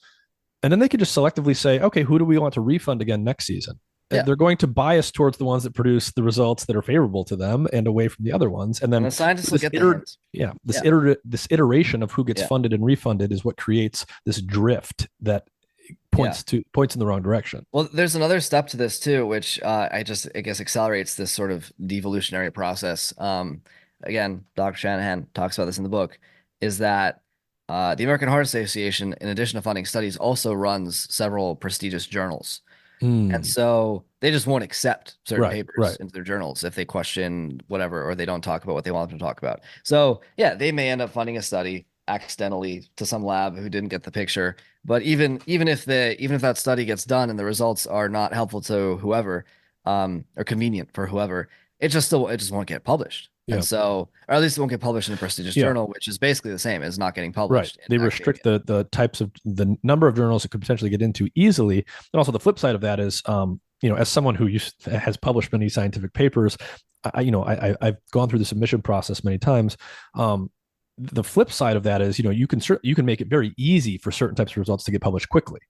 And then they could just selectively say, okay, who do we want to refund again next season? Yeah. They're going to bias towards the ones that produce the results that are favorable to them and away from the other ones. And And then the scientists will this get the hint. Yeah. this iteration of who gets Yeah. funded and refunded is what creates this drift that Yeah. points in the wrong direction. Well, there's another step to this too, which I guess accelerates this sort of devolutionary process. Again, Dr. Shanahan talks about this in the book, is that the American Heart Association, in addition to funding studies, also runs several prestigious journals. And Mm, so they just won't accept certain right, papers right. into their journals if they question whatever or they don't talk about what they want them to talk about. So, yeah, they may end up funding a study accidentally to some lab who didn't get the picture. But even if that study gets done and the results are not helpful to whoever, or convenient for whoever, it just won't get published. And Yeah, so, or at least it won't get published in a prestigious yeah. journal, which is basically the same as not getting Right. published in They restrict academia. the types of the number of journals it could potentially get into easily. And also the flip side of that is, as someone who has published many scientific papers, I've gone through the submission process many times. The flip side of that is, you can make it very easy for certain types of results to get published quickly.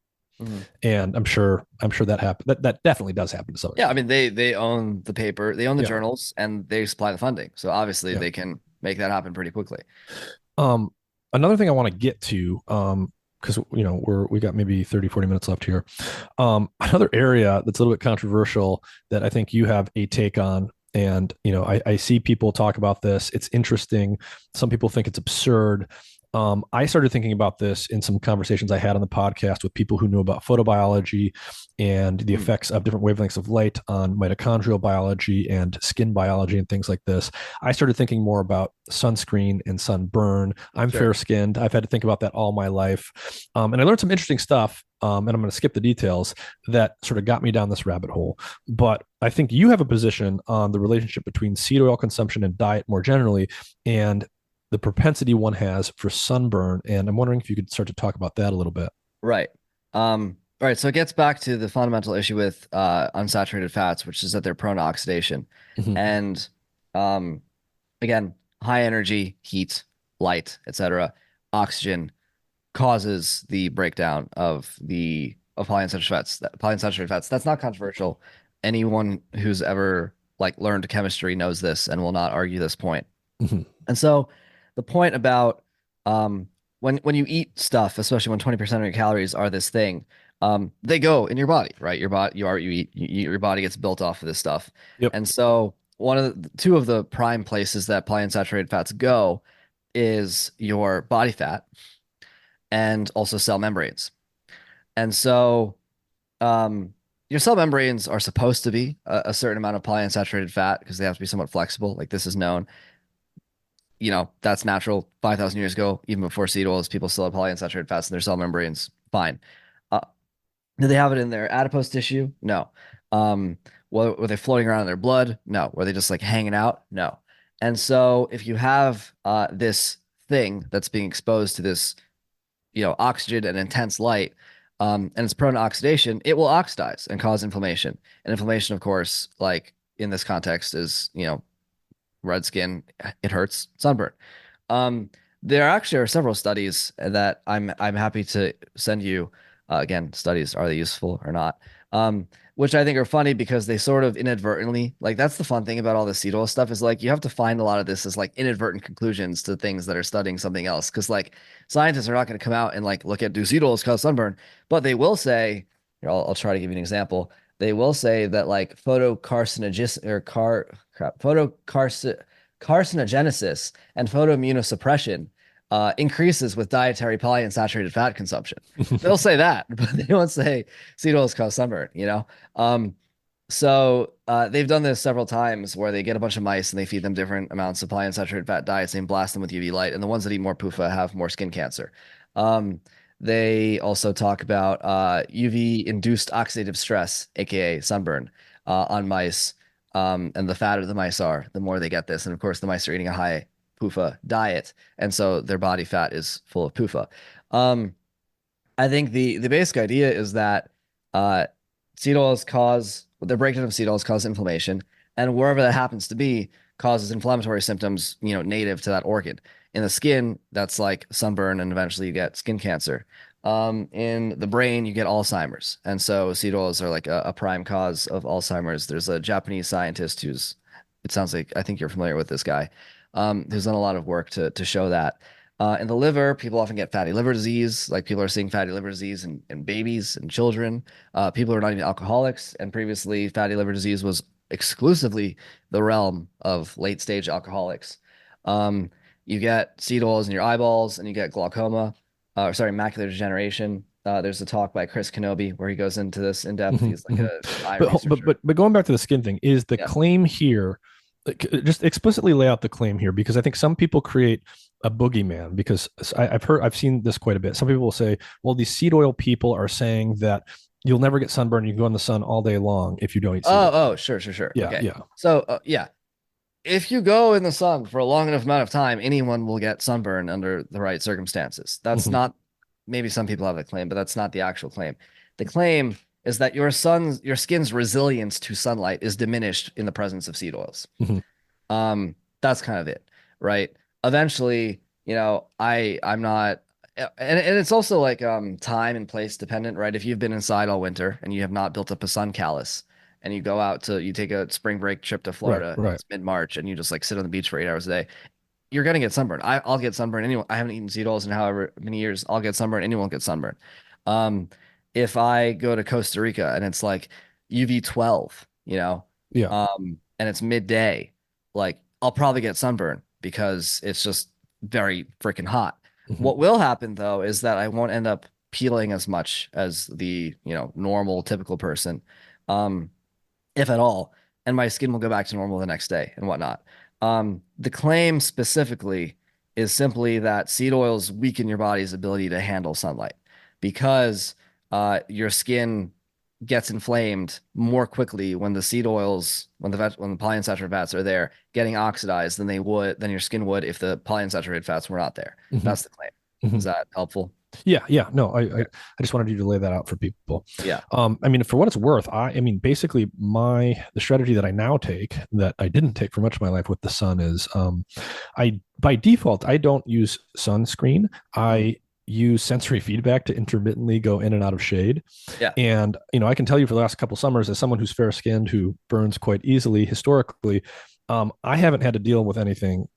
Mhm. And I'm sure that happen that definitely does happen to some Yeah, I extent. mean they own the paper, they own the Yeah. journals, and they supply the funding. So obviously Yeah. they can make that happen pretty quickly. Um, Another thing I want to get to, because we got maybe 30, 40 minutes left here. Another area that's a little bit controversial that I think you have a take on, and I see people talk about this. It's interesting. Some people think it's absurd. I started thinking about this in some conversations I had on the podcast with people who knew about photobiology and the Mm, effects of different wavelengths of light on mitochondrial biology and skin biology and things like this. I started thinking more about sunscreen and sunburn. I'm sure. fair skinned. I've had to think about that all my life. And I learned some interesting stuff. And I'm going to skip the details that sort of got me down this rabbit hole. But I think you have a position on the relationship between seed oil consumption and diet more generally, and the propensity one has for sunburn. And I'm wondering if you could start to talk about that a little bit. Right. All right, so it gets back to the fundamental issue with unsaturated fats, which is that they're prone to oxidation. Mhm. And um, again, high energy, heat, light, etc., oxygen causes the breakdown of polyunsaturated fats. Polyunsaturated fats. That's not controversial. Anyone who's ever like learned chemistry knows this and will not argue this point. Mhm. And so the point about when you eat stuff, especially when 20% of your calories are this thing, they go in your body, right? Your body, your body gets built off of this stuff. Yep. And so two of the prime places that polyunsaturated fats go is your body fat and also cell membranes. And so your cell membranes are supposed to be a certain amount of polyunsaturated fat because they have to be somewhat flexible. Like this is known. That's natural 5,000 years ago, even before seed oils, people still had polyunsaturated fats in their cell membranes. Fine. Uh, do they have it in their adipose tissue? No. Um, were they floating around in their blood? No. Were they just like hanging out? No. And so if you have this thing that's being exposed to this, oxygen and intense light, and it's prone to oxidation, it will oxidize and cause inflammation. And inflammation, of course, like in this context, is red skin, it hurts, sunburn. Um, there actually are several studies that I'm happy to send you. Again, studies, are they useful or not? Which I think are funny because they sort of inadvertently, like that's the fun thing about all the seed oil stuff is like you have to find a lot of this as like inadvertent conclusions to things that are studying something else. Because like scientists are not going to come out and like look at do seed oils cause sunburn, but they will say, here, I'll try to give you an example. They will say that like photocarcinogenesis or carcinogenesis and photoimmunosuppression increases with dietary polyunsaturated fat consumption. They'll say that, but they won't say seed oils cause sunburn, you know? Um, they've done this several times where they get a bunch of mice and they feed them different amounts of polyunsaturated fat diets and blast them with UV light. And the ones that eat more PUFA have more skin cancer. Um, they also talk about UV-induced oxidative stress, aka sunburn, on mice. And the fatter the mice are, the more they get this. And of course, the mice are eating a high PUFA diet, and so their body fat is full of PUFA. Um, I think the basic idea is that uh, seed oils cause the breakdown of seed oils cause inflammation, and wherever that happens to be causes inflammatory symptoms, native to that organ. In the skin, that's like sunburn, and eventually you get skin cancer. In the brain, you get Alzheimer's, and so seed oils are like a prime cause of Alzheimer's. There's a Japanese scientist who's, it sounds like I think you're familiar with this guy, who's done a lot of work to show that. In the liver, people often get fatty liver disease. Like people are seeing fatty liver disease in babies and children. People who are not even alcoholics. And previously, fatty liver disease was exclusively the realm of late stage alcoholics. Um, you get seed oils in your eyeballs and you get glaucoma, sorry, macular degeneration. There's a talk by Chris Kenobi where he goes into this in depth. Mhm, He's like mhm. an eye But researcher. going back to the skin thing, is the Yeah. claim here just explicitly lay out the claim here because I think some people create a boogeyman because I've seen this quite a bit. Some people will say, well, these seed oil people are saying that you'll never get sunburn. You can go in the sun all day long if you don't eat seed Oh, oil. oh, sure, sure, sure. Yeah, Okay. yeah. So, yeah, if you go in the sun for a long enough amount of time, anyone will get sunburn under the right circumstances. That's Hmm. not, maybe some people have the claim, but that's not the actual claim. The claim is that your skin's resilience to sunlight is diminished in the presence of seed oils. Hmm. That's kind of it, right? Eventually, I'm not, and it's also like time and place dependent, right? If you've been inside all winter and you have not built up a sun callus, and you take a spring break trip to Right, Florida, right. it's mid-March, and you just like sit on the beach for 8 hours a day, you're gonna get sunburned. I'll get sunburned. Anyone, I haven't eaten seed oils in however many years. I'll get sunburned. Anyone will get sunburned. Um, if I go to Costa Rica and it's like UV 12, Yeah. and it's midday, like I'll probably get sunburned because it's just very freaking hot. Hmm. What will happen though is that I won't end up peeling as much as the, normal typical person. Um, if at all, and my skin will go back to normal the next day and whatnot. The claim specifically is simply that seed oils weaken your body's ability to handle sunlight because your skin gets inflamed more quickly when the seed oils, when the polyunsaturated fats are there, getting oxidized than your skin would if the polyunsaturated fats were not there. Hmm. That's the claim. Hmm. Is that helpful? Yeah, yeah. No, Okay. I just wanted you to lay that out for people. Yeah. I mean, for what it's worth, I mean, basically, the strategy that I now take that I didn't take for much of my life with the sun is, I by default I don't use sunscreen. Mhm. I use sensory feedback to intermittently go in and out of shade. Yeah. And I can tell you for the last couple summers, as someone who's fair skinned who burns quite easily historically, I haven't had to deal with anything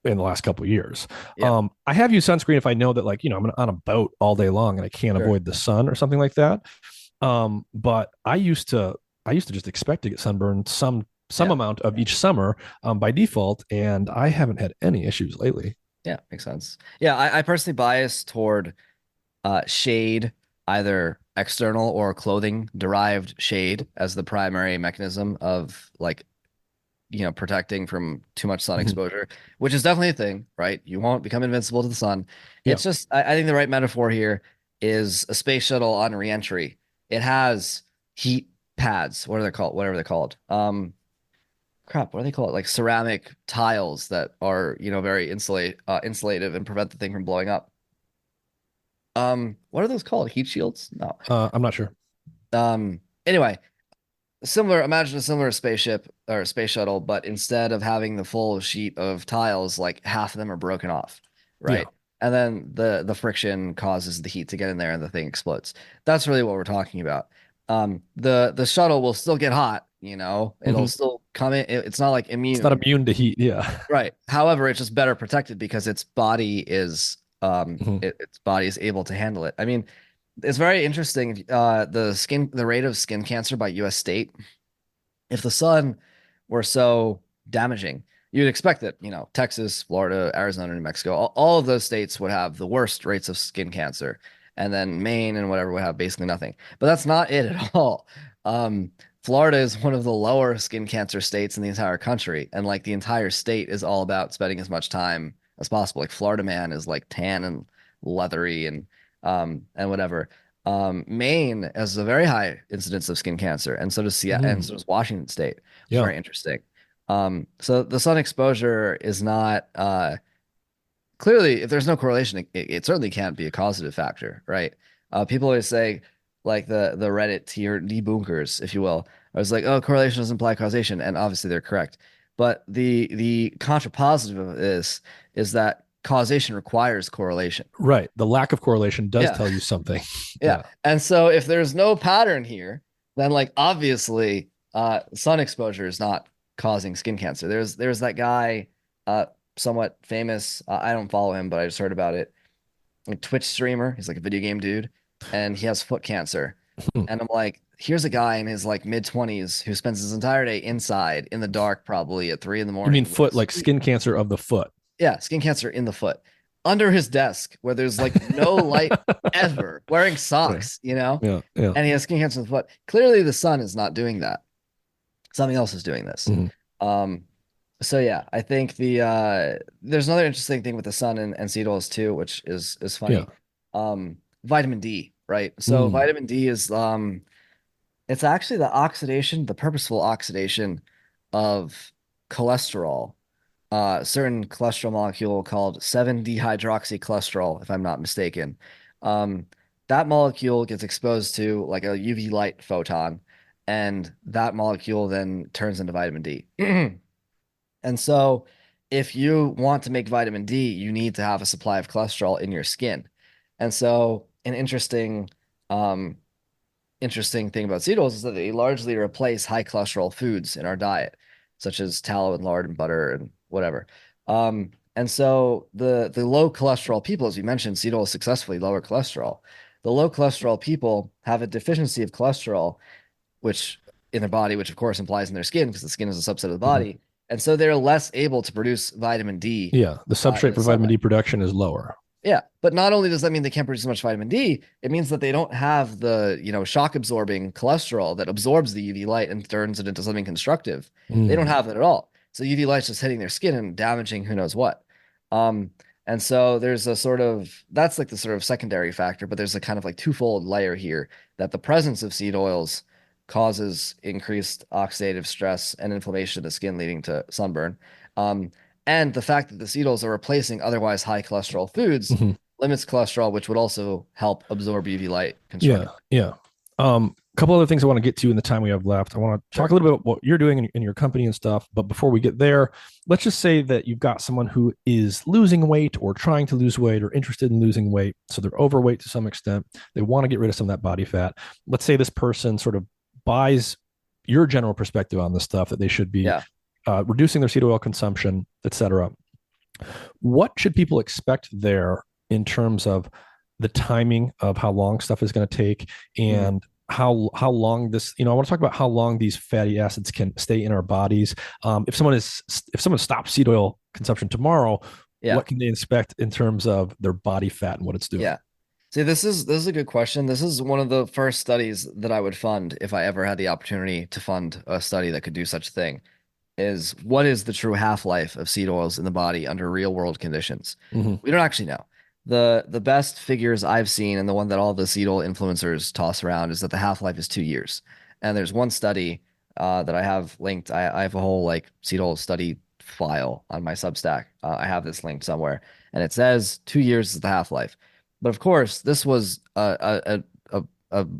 in the last couple of years. Yeah. I have used sunscreen if I know that like, I'm on a boat all day long and I can't Sure. avoid the sun or something like that. But I used to just expect to get sunburned some Yeah. amount of each summer by default, and I haven't had any issues lately. Yeah. Makes sense. Yeah. I personally bias toward shade, either external or clothing derived shade as the primary mechanism of like, protecting from too much sun Mhm. exposure, which is definitely a thing, right? You won't become invincible to the sun. Yeah. It's just, I think the right metaphor here is a space shuttle on reentry. It has heat pads. What are they called? Whatever they're called. Crap, what do they call it? Like ceramic tiles that are, very insulative and prevent the thing from blowing up. What are those called? Heat shields? No. I'm not sure. Anyway, similar, imagine a similar spaceship or a space shuttle, but instead of having the full sheet of tiles, like half of them are broken off, Yeah. right? And then the friction causes the heat to get in there and the thing explodes. That's really what we're talking about. The shuttle will still get hot, it'll Hmm. still come in. It's not like It's not immune, immune to heat. Yeah. right? However, it's just better protected because Hmm. its body is able to handle it. I mean, it's very interesting. The rate of skin cancer by U.S. state, if the sun were so damaging, you'd expect that, Texas, Florida, Arizona, New Mexico, all of those states would have the worst rates of skin cancer. And then Maine and whatever would have basically nothing. But that's not it at all. Um, Florida is one of the lower skin cancer states in the entire country. And like the entire state is all about spending as much time as possible. Like Florida man is like tan and leathery and whatever. Maine has a very high incidence of skin cancer, and so does Seattle, and so Mm. does Washington State, which is Yeah. very interesting. So the sun exposure is not clearly, if there's no correlation, it certainly can't be a causative factor, right? People always say, like the Reddit tier debunkers, if you will, I was like, oh, correlation doesn't imply causation, and obviously they're correct. But the contrapositive of this is that causation requires correlation. Right. The lack of correlation does Yeah. tell you something. Yeah. Yeah. And so if there's no pattern here, then like obviously sun exposure is not causing skin cancer. There's that guy somewhat famous. I don't follow him, but I just heard about it. A Twitch streamer. He's like a video game dude and he has foot cancer. Hmm. And I'm like, here's a guy in his like mid 20s who spends his entire day inside in the dark, probably at 3 in the You mean morning with foot, his like feet. skin cancer of the foot? Yeah, skin cancer in the foot. Under his desk where there's like no light ever, wearing Yeah. socks, Yeah. Yeah. and he has skin cancer in the foot. Clearly, the sun is not doing that. Something else is doing this. Hmm. Um, so yeah, I think there's another interesting thing with the sun and seed oils too, which is Yeah. funny. Vitamin D, right? So Mm. vitamin D is it's actually the purposeful oxidation of cholesterol, certain cholesterol molecule called 7-dehydroxycholesterol, if I'm not mistaken. Um, that molecule gets exposed to like a UV light photon, and that molecule then turns into vitamin D. And so, if you want to make vitamin D, you need to have a supply of cholesterol in your skin. And so, an um, interesting thing about seed oils is that they largely replace high cholesterol foods in our diet, such as tallow and lard and butter and whatever. And so the low cholesterol people, as you mentioned, seed oils successfully lower cholesterol. The low cholesterol people have a deficiency of cholesterol, which in their body, which of course implies in their skin, because the skin is a subset of the Hmm. body. And so they're less able to produce vitamin D Yeah. The in substrate the for vitamin sunlight. D production is lower. Yeah, but not only does that mean they can't produce as much vitamin D, it means that they don't have the, shock absorbing cholesterol that absorbs the UV light and turns it into something constructive. They don't Mm. have that at all. So UV light's just hitting their skin and damaging who knows what. Um, and so there's a sort of that's like the sort of secondary factor, but there's a kind of like twofold layer here that the presence of seed oils causes increased oxidative stress and inflammation of the skin, leading to sunburn. Um, and the fact that the seed oils are replacing otherwise high cholesterol foods Hmm. limits cholesterol, which would also help absorb UV light Yeah. constructively. Yeah. A couple other things I want to get to in the time we have left. I want to talk Sure. a little bit about what you're doing in your company and stuff. But before we get there, let's just say that you've got someone who is losing weight or trying to lose weight or interested in losing weight. So they're overweight to some extent. They want to get rid of some of that body fat. Let's say this person sort of buys your general perspective on this stuff that they should be Yeah. reducing their seed oil consumption, et cetera. What should people expect there in terms of the timing of how long stuff is going to take Mhm. and how long this, I want to talk about how long these fatty acids can stay in our bodies. If someone stops seed oil consumption tomorrow, Yeah. what can they expect in terms of their body fat and what it's doing? Yeah. See, this is a good question. This is one of the first studies that I would fund if I ever had the opportunity to fund a study that could do such a thing. Is what is the true half-life of seed oils in the body under real world conditions? Mm-hmm. We don't actually know. The best figures I've seen and the one that all the seed oil influencers toss around is that the half-life is 2 years. And there's one study that I have linked. I have a whole like seed oil study file on my Substack. I have this linked somewhere, and it says 2 years is the half-life. But of course, this was a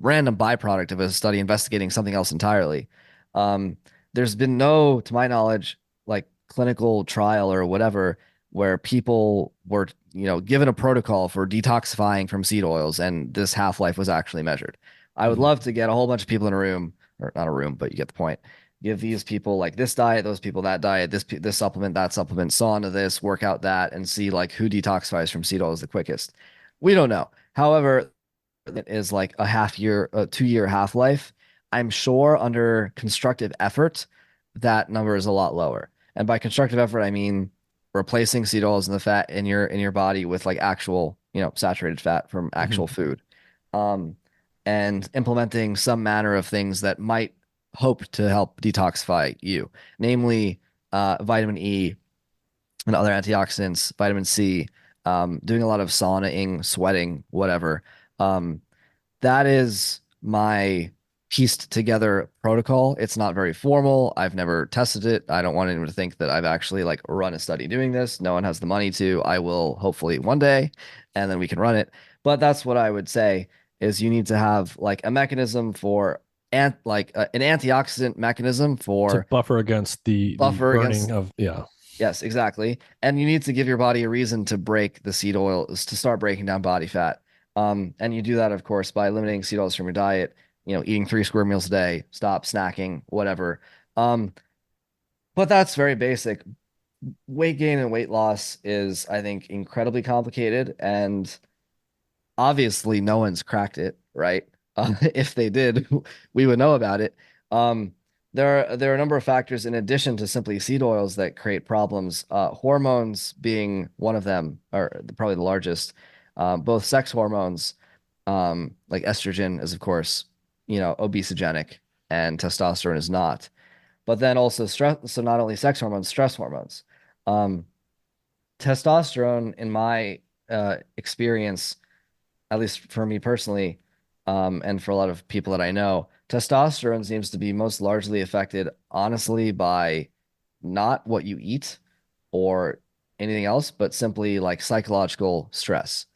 random byproduct of a study investigating something else entirely. Um, there's been no, to my knowledge, like clinical trial or whatever where people were, given a protocol for detoxifying from seed oils and this half-life was actually measured. I would Mhm. love to get a whole bunch of people in a room, or not a room, but you get the point. Give these people like this diet, those people that diet, this supplement, that supplement, sauna this, workout that, and see like who detoxifies from seed oils the quickest. We don't know. However, it is like a half year, a 2 year half life. I'm sure under constructive effort, that number is a lot lower. And by constructive effort, I mean replacing seed oils and the fat in your body with like actual, saturated fat from Mhm. actual food. Um, and implementing some manner of things that might hope to help detoxify you, namely vitamin E and other antioxidants, vitamin C, doing a lot of saunaing, sweating, whatever. Um, that is my pieced together protocol. It's not very formal. I've never tested it. I don't want anyone to think that I've actually like run a study doing this. No one has the money to. I will hopefully one day, and then we can run it. But that's what I would say is you need to have like a mechanism for an antioxidant mechanism To for buffer against the buffer burning against. of, yeah. Yes, exactly. And you need to give your body a reason to break the seed oils, to start breaking down body fat. And you do that, of course, by eliminating seed oils from your diet, eating 3 square meals a day, stop snacking, whatever. Um, but that's very basic. Weight gain and weight loss is, I think, incredibly complicated. And obviously no one's cracked it, right? If they did, we would know about it. Um, there are a number of factors in addition to simply seed oils that create problems. Hormones being one of them, or probably the largest. Both sex hormones, like estrogen, is of course, obesogenic, and testosterone is not. But then also stress. So not only sex hormones, stress hormones. Um, Testosterone, in my experience, at least for me personally, and for a lot of people that I know, testosterone seems to be most largely affected, honestly, by not what you eat or anything else, but simply like psychological stress.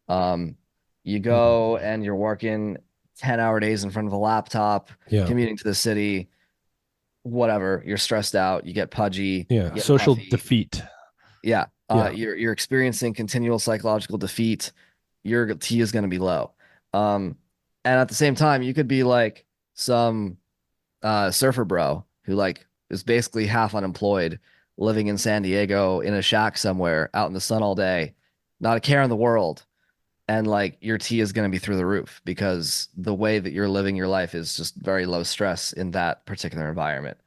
Um, you Mhm. go and you're working 10-hour days in front of a laptop, Yeah. commuting to the city, whatever, you're stressed out, you get pudgy, Yeah. you get Social puffy. defeat. Yeah, Yeah. you're experiencing continual psychological defeat. Your T is going to be low. Um, and at the same time, you could be like some surfer bro who like is basically half unemployed, living in San Diego in a shack somewhere, out in the sun all day, not a care in the world, and like your T is going to be through the roof because the way that you're living your life is just very low stress in that particular environment.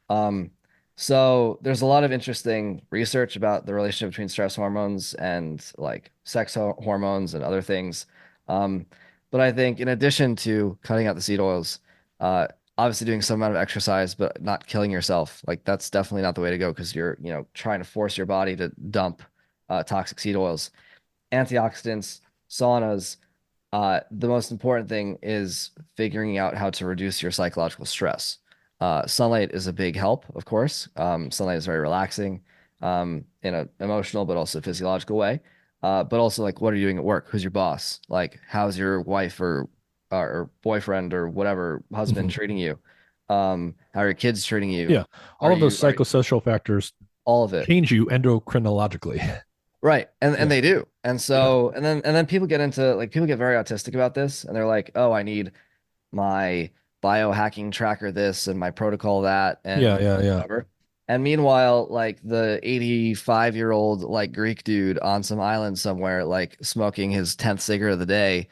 Um, so there's a lot of interesting research about the relationship between stress hormones and like hormones and other things. Um, but I think in addition to cutting out the seed oils, uh, obviously doing some amount of exercise, but not killing yourself, like that's definitely not the way to go because you're, trying to force your body to dump toxic seed oils. Antioxidants, saunas, the most important thing is figuring out how to reduce your psychological stress. Sunlight is a big help, of course. Sunlight is very relaxing, in an emotional but also physiological way. But also, like, what are you doing at work? Who's your boss? Like, how's your wife or boyfriend or whatever husband Mhm. treating you? How are your kids treating you? Yeah. Are All of those you psychosocial factors all of it? change you endocrinologically. Right. And Yeah. they do. And Yeah. so and then people get very autistic about this and they're like, "Oh, I need my biohacking tracker this and my protocol that Yeah. and Yeah. Yeah. whatever." And meanwhile, like the 85-year-old like Greek dude on some island somewhere, like smoking his 10th cigarette of the day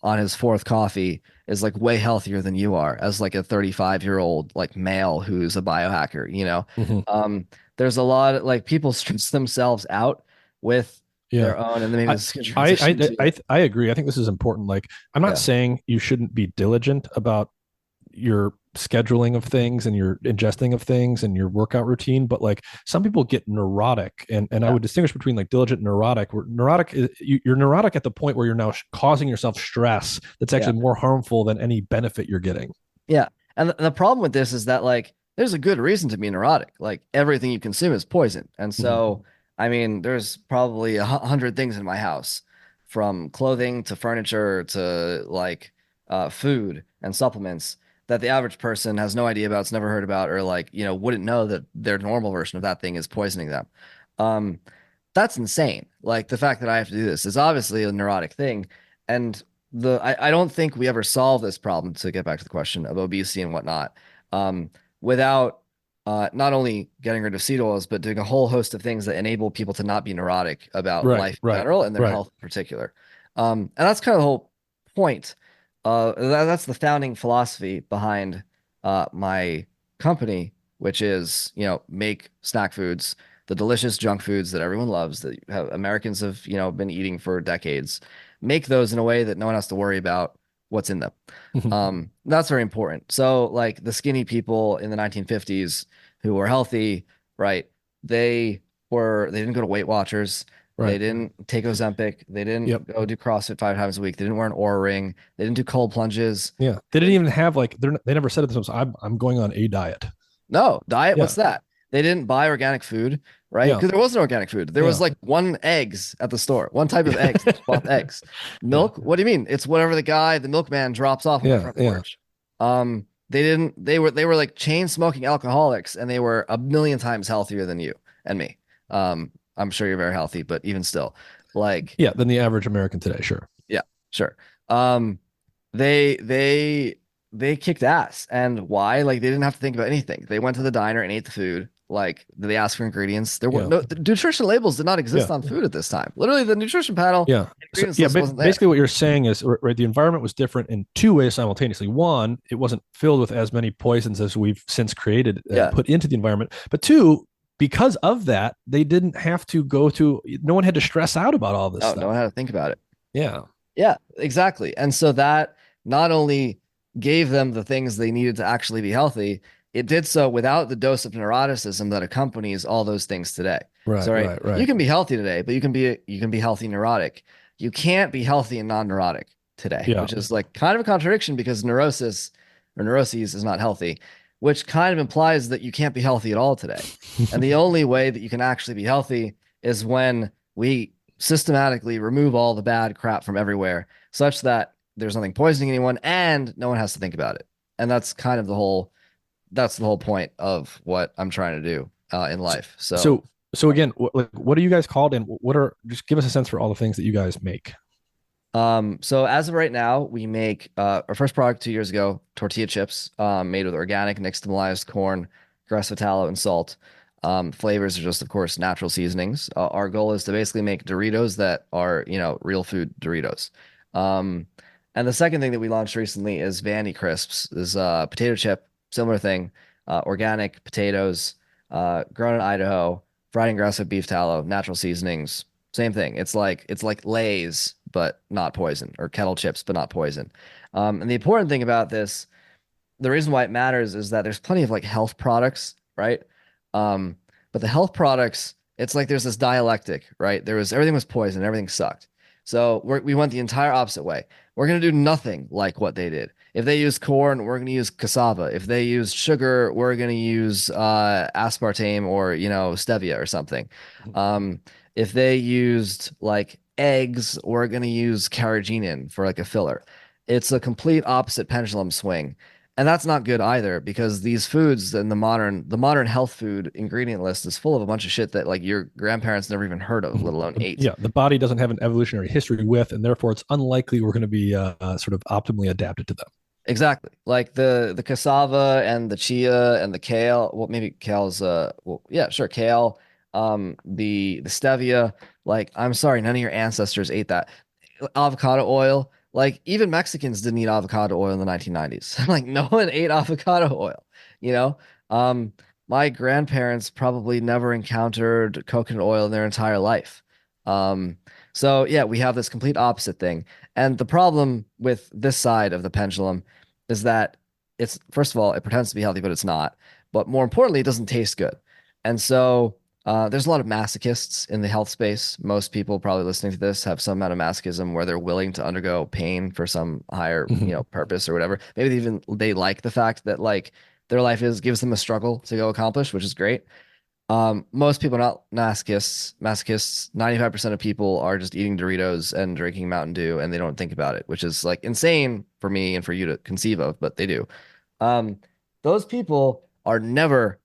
on his fourth coffee is like way healthier than you are as like a 35-year-old like male who's a biohacker. Mhm. There's a lot of like people stress themselves out with Yeah. their own, and then maybe I, this can transition to I agree. I think this is important. Like, I'm not yeah, saying you shouldn't be diligent about your scheduling of things and your ingesting of things and your workout routine, but like some people get neurotic, and I yeah, would distinguish between like diligent and neurotic. Where neurotic is, you're neurotic at the point where you're now causing yourself stress that's yeah. actually more harmful than any benefit you're getting. Yeah. And the problem with this is that like there's a good reason to be neurotic. Like everything you consume is poison. And Mhm. so, I mean, there's probably 100 things in my house, from clothing to furniture to like food and supplements that the average person has no idea about, it's never heard about, or like, wouldn't know that their normal version of that thing is poisoning them. Um, that's insane. Like the fact that I have to do this is obviously a neurotic thing. And I don't think we ever solve this problem, to get back to the question of obesity and whatnot, um, without not only getting rid of seed oils, but doing a whole host of things that enable people to not be neurotic about Right, life in right, general and their right. health in particular. And that's kind of the whole point. That's the founding philosophy behind my company, which is, make snack foods, the delicious junk foods that everyone loves, that Americans have, been eating for decades. Make those in a way that no one has to worry about what's in them. That's very important. So, like the skinny people in the 1950s who were healthy, right? They they didn't go to Weight Watchers. They Right. didn't take Ozempic. They didn't Yep. go do CrossFit 5 times a week. They didn't wear an Oura ring. They didn't do cold plunges. Yeah. They They didn't didn't even have like they never said it themselves. I'm going on a diet. No, diet, Yeah. what's that? They didn't buy organic food, right? Yeah. Because there wasn't organic food. There was Yeah. like one eggs at the store, one type of eggs. They just bought eggs. Yeah. Milk, what do you mean? It's whatever the milkman drops off on the Yeah. front Yeah. porch. They didn't, they were like chain smoking alcoholics, and they were a million times healthier than you and me. I'm sure you're very healthy, but even still, like, Yeah. Than the average American today. Sure. yeah, sure. Um, they they they kicked ass. And why? Like they didn't have to think about anything. They went to the diner and ate the food. Like they asked for ingredients. There were Yeah. no the nutrition labels did not exist Yeah. on food at this time. Literally, the nutrition panel Yeah. So ingredients yeah, list wasn't there. basically what you're saying is right, the environment was different in two ways simultaneously. One, it wasn't filled with as many poisons as we've since created Yeah. put into the environment. But two, because of that, they didn't have to go to no one had to stress out about all this No one stuff. had to think about it. Yeah. Yeah, exactly. And so that not only gave them the things they needed to actually be healthy, it did so without the dose of neuroticism that accompanies all those things today. Right, So, right, right, you right. can be healthy today, but you can be healthy neurotic. You can't be healthy and non-neurotic today, Yeah. which is like kind of a contradiction because neurosis or neuroses is not healthy, which kind of implies that you can't be healthy at all today. And the only way that you can actually be healthy is when we systematically remove all the bad crap from everywhere, such that there's nothing poisoning anyone and no one has to think about it. And that's the whole point of what I'm trying to do in life. So, So again, what are you guys called, and what are just give us a sense for all the things that you guys make. so as of right now, we make our first product 2 years ago, tortilla chips, made with organic nixtamalized corn, grass tallow, and salt. Flavors are just, of course, natural seasonings. Our goal is to basically make Doritos that are, real food Doritos. Um, and the second thing that we launched recently is Vandy Crisps, is potato chip, similar thing, organic potatoes, grown in Idaho, fried in grass-fed beef tallow, natural seasonings, same thing. It's like Lay's, but not poison, or kettle chips, but not poison. And the important thing about this, the reason why it matters is that there's plenty of like health products, right? Um, but the health products, it's like there's this dialectic, right? Everything was poison, everything sucked. So we went the entire opposite way. We're gonna do nothing like what they did. If they use corn, we're gonna use cassava. If they use sugar, we're gonna use aspartame or stevia or something. Um, if they used like eggs, we're gonna use carrageenan for like a filler. It's a complete opposite pendulum swing. And that's not good either because these foods in the modern health food ingredient list is full of a bunch of shit that like your grandparents never even heard of, let alone ate. Yeah, the body doesn't have an evolutionary history with, and therefore it's unlikely we're going to be sort of optimally adapted to them. Exactly. Like the cassava and the chia and the kale. Well, maybe kale's well, yeah, sure, kale. The stevia. Like, I'm sorry, none of your ancestors ate that. Avocado oil. Like, even Mexicans didn't eat avocado oil in the 1990s. Like, no one ate avocado oil, you know? Um, my grandparents probably never encountered coconut oil in their entire life. Um, so yeah, we have this complete opposite thing. And the problem with this side of the pendulum is that it's, first of all, it pretends to be healthy, but it's not. But more importantly, it doesn't taste good. And so there's a lot of masochists in the health space. Most people probably listening to this have some amount of masochism where they're willing to undergo pain for some higher, Mhm. purpose or whatever. Maybe they like the fact that like their life gives them a struggle to go accomplish, which is great. Most people are not masochists. Masochists, 95% of people are just eating Doritos and drinking Mountain Dew and they don't think about it, which is like insane for me and for you to conceive of, but they do. Um, those people are never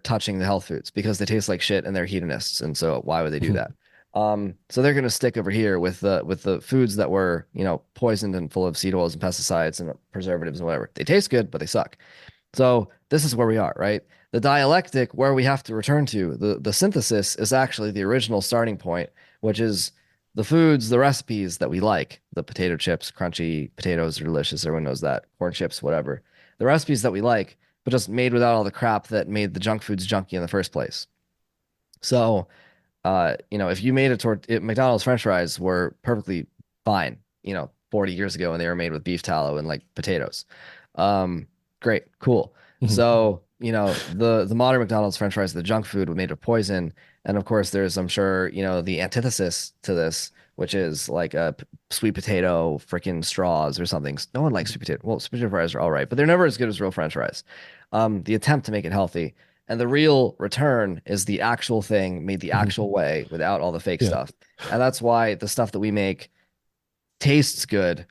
touching the health foods because they taste like shit and they're hedonists. And so why would they do that? So they're going to stick over here with the foods that were, poisoned and full of seed oils and pesticides and preservatives and whatever. They taste good, but they suck. So this is where we are, right? The dialectic where we have to return to, the synthesis is actually the original starting point, which is the foods, the recipes that we like, the potato chips, crunchy potatoes are delicious. Everyone knows that. Corn chips, whatever. The recipes that we like, but just made without all the crap that made the junk foods junky in the first place. So, if you made McDonald's French fries were perfectly fine, 40 years ago, and they were made with beef tallow and like potatoes. Um, Great, cool. Mhm. So, the modern McDonald's French fries, the junk food made of poison. And of course, there's, I'm sure, the antithesis to this, which is like a sweet potato freaking straws or something. No one likes sweet potato. Well, sweet potato fries are all right, but they're never as good as real French fries. The attempt to make it healthy. And the real return is the actual thing made the Mhm. actual way without all the fake Yeah. stuff. And that's why the stuff that we make tastes good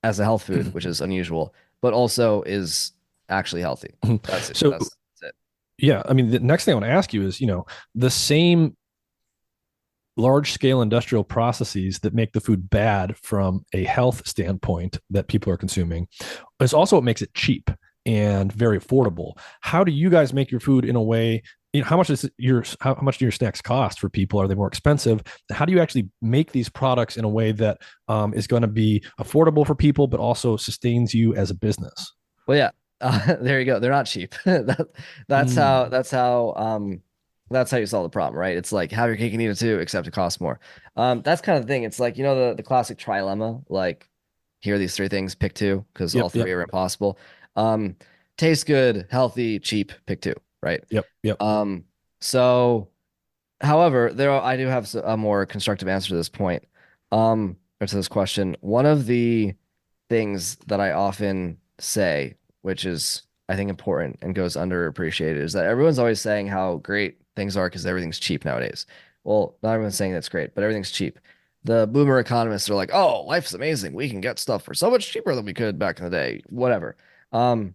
as a health food, which is unusual, but also is actually healthy. Mhm. That's it. So, That's it. yeah, I mean, the next thing I want to ask you is, the same large scale industrial processes that make the food bad from a health standpoint that people are consuming is also what makes it cheap and very affordable. How do you guys make your food in a way? How much do your snacks cost for people? Are they more expensive? How do you actually make these products in a way that is going to be affordable for people, but also sustains you as a business? Well, yeah, there you go. They're not cheap. That's how Mm. that's how you solve the problem, right? It's like have your cake and eat it too, except it costs more. That's kind of the thing. It's like the classic trilemma, like here are these three things, pick two, because all Yep, three yep, are impossible. Um, Taste good, healthy, cheap, pick two, right? yep, yep. Um, so however, I do have a more constructive answer to this point, or to this question. One of the things that I often say, which is I think important and goes underappreciated, is that everyone's always saying how great things are because everything's cheap nowadays. Well, not everyone's saying that's great, but everything's cheap. The boomer economists are like, "Oh, life's amazing. We can get stuff for so much cheaper than we could back in the day." Whatever. Um,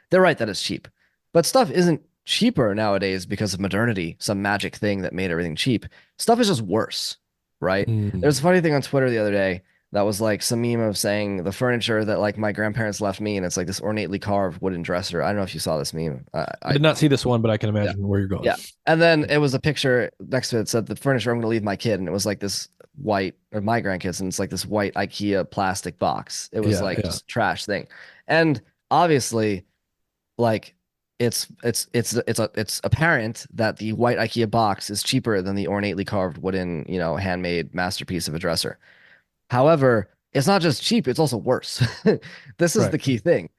they're right that it's cheap. But stuff isn't cheaper nowadays because of modernity, some magic thing that made everything cheap. Stuff is just worse, right? There's a Mm. funny thing on Twitter the other day that was like some meme of saying the furniture that like my grandparents left me, and it's like this ornately carved wooden dresser. I don't know if you saw this meme. I did not see this one, but I can Yeah, imagine where you're going. yeah. And then it was a picture next to it that said the furniture I'm going to leave my kid, and it was like this white or my grandkids, and it's like this white IKEA plastic box. It was Yeah, like yeah. just trash thing, and obviously like it's apparent that the white IKEA box is cheaper than the ornately carved wooden, handmade masterpiece of a dresser. However, it's not just cheap, it's also worse. This is Right. the key thing.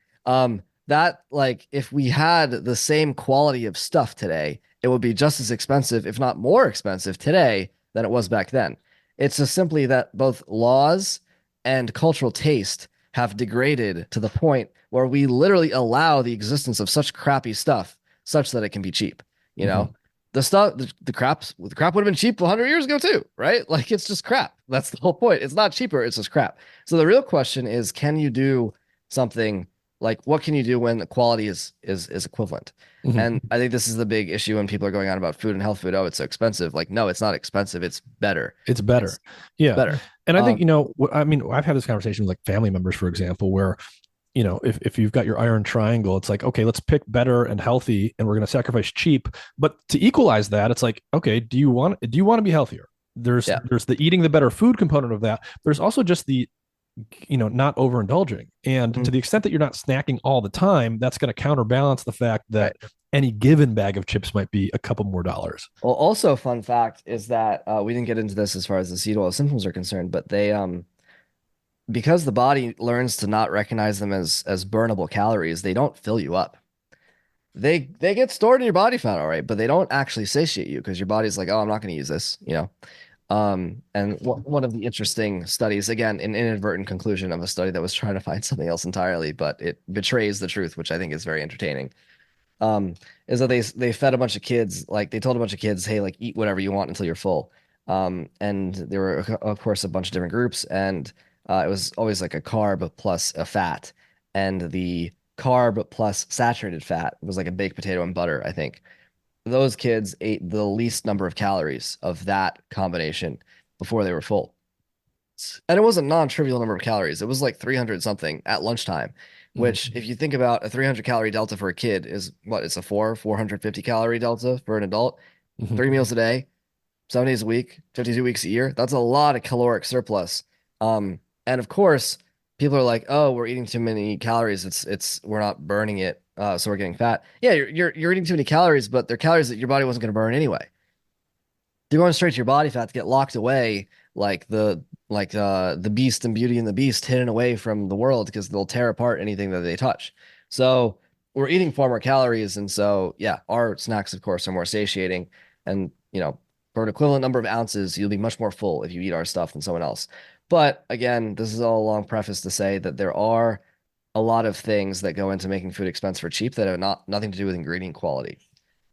That like if we had the same quality of stuff today, it would be just as expensive, if not more expensive today than it was back then. It's just simply that both laws and cultural taste have degraded to the point where we literally allow the existence of such crappy stuff such that it can be cheap, you Hmm. know? The crap would have been cheap 100 years ago too, right? Like it's just crap. That's the whole point. It's not cheaper, it's just crap. So the real question is, can you do something like what can you do when the quality is equivalent? Hmm. And I think this is the big issue when people are going on about food and health food. Oh, it's so expensive. Like, no, it's not expensive. It's better. It's better. It's Yeah. better. And I think, Um, I mean, I've had this conversation with like family members, for example, where, if you've got your iron triangle, it's like, okay, let's pick better and healthy and we're going to sacrifice cheap. But to equalize that, it's like, okay, do you want to be healthier? yeah. There's the eating the better food component of that. There's also just the not overindulging. And to Mhm. the extent that you're not snacking all the time, that's going to counterbalance the fact that Right. any given bag of chips might be a couple more dollars. Well, also fun fact is that we didn't get into this as far as the seed oil symptoms are concerned, but they because the body learns to not recognize them as burnable calories, they don't fill you up. They get stored in your body fat, all right, but they don't actually satiate you because your body's like, oh, I'm not going to use this. And one of the interesting studies, again, an inadvertent conclusion of a study that was trying to find something else entirely, but it betrays the truth, which I think is very entertaining. Um, is that they fed a bunch of kids, like they told a bunch of kids, hey, like eat whatever you want until you're full. And there were of course a bunch of different groups, and it was always like a carb plus a fat, and the carb plus saturated fat. It was like a baked potato and butter, I think. Those kids ate the least number of calories of that combination before they were full. And it was a non-trivial number of calories. It was like 300 something at lunchtime, which Mhm. if you think about a 300 calorie delta for a kid is what? It's a 450 calorie delta for an adult. Mhm. 3 meals a day, 7 days a week, 52 weeks a year. That's a lot of caloric surplus. And of course, people are like, "Oh, we're eating too many calories. It's we're not burning it, so we're getting fat." Yeah, you're eating too many calories, but they're calories that your body wasn't going to burn anyway. They're going straight to your body fat to get locked away, like the Beast and Beauty and the Beast, hidden away from the world because they'll tear apart anything that they touch. So we're eating far more calories, and so yeah, our snacks, of course, are more satiating, and for an equivalent number of ounces, you'll be much more full if you eat our stuff than someone else. But again, this is all a long preface to say that there are a lot of things that go into making food expensive or cheap that have nothing to do with ingredient quality.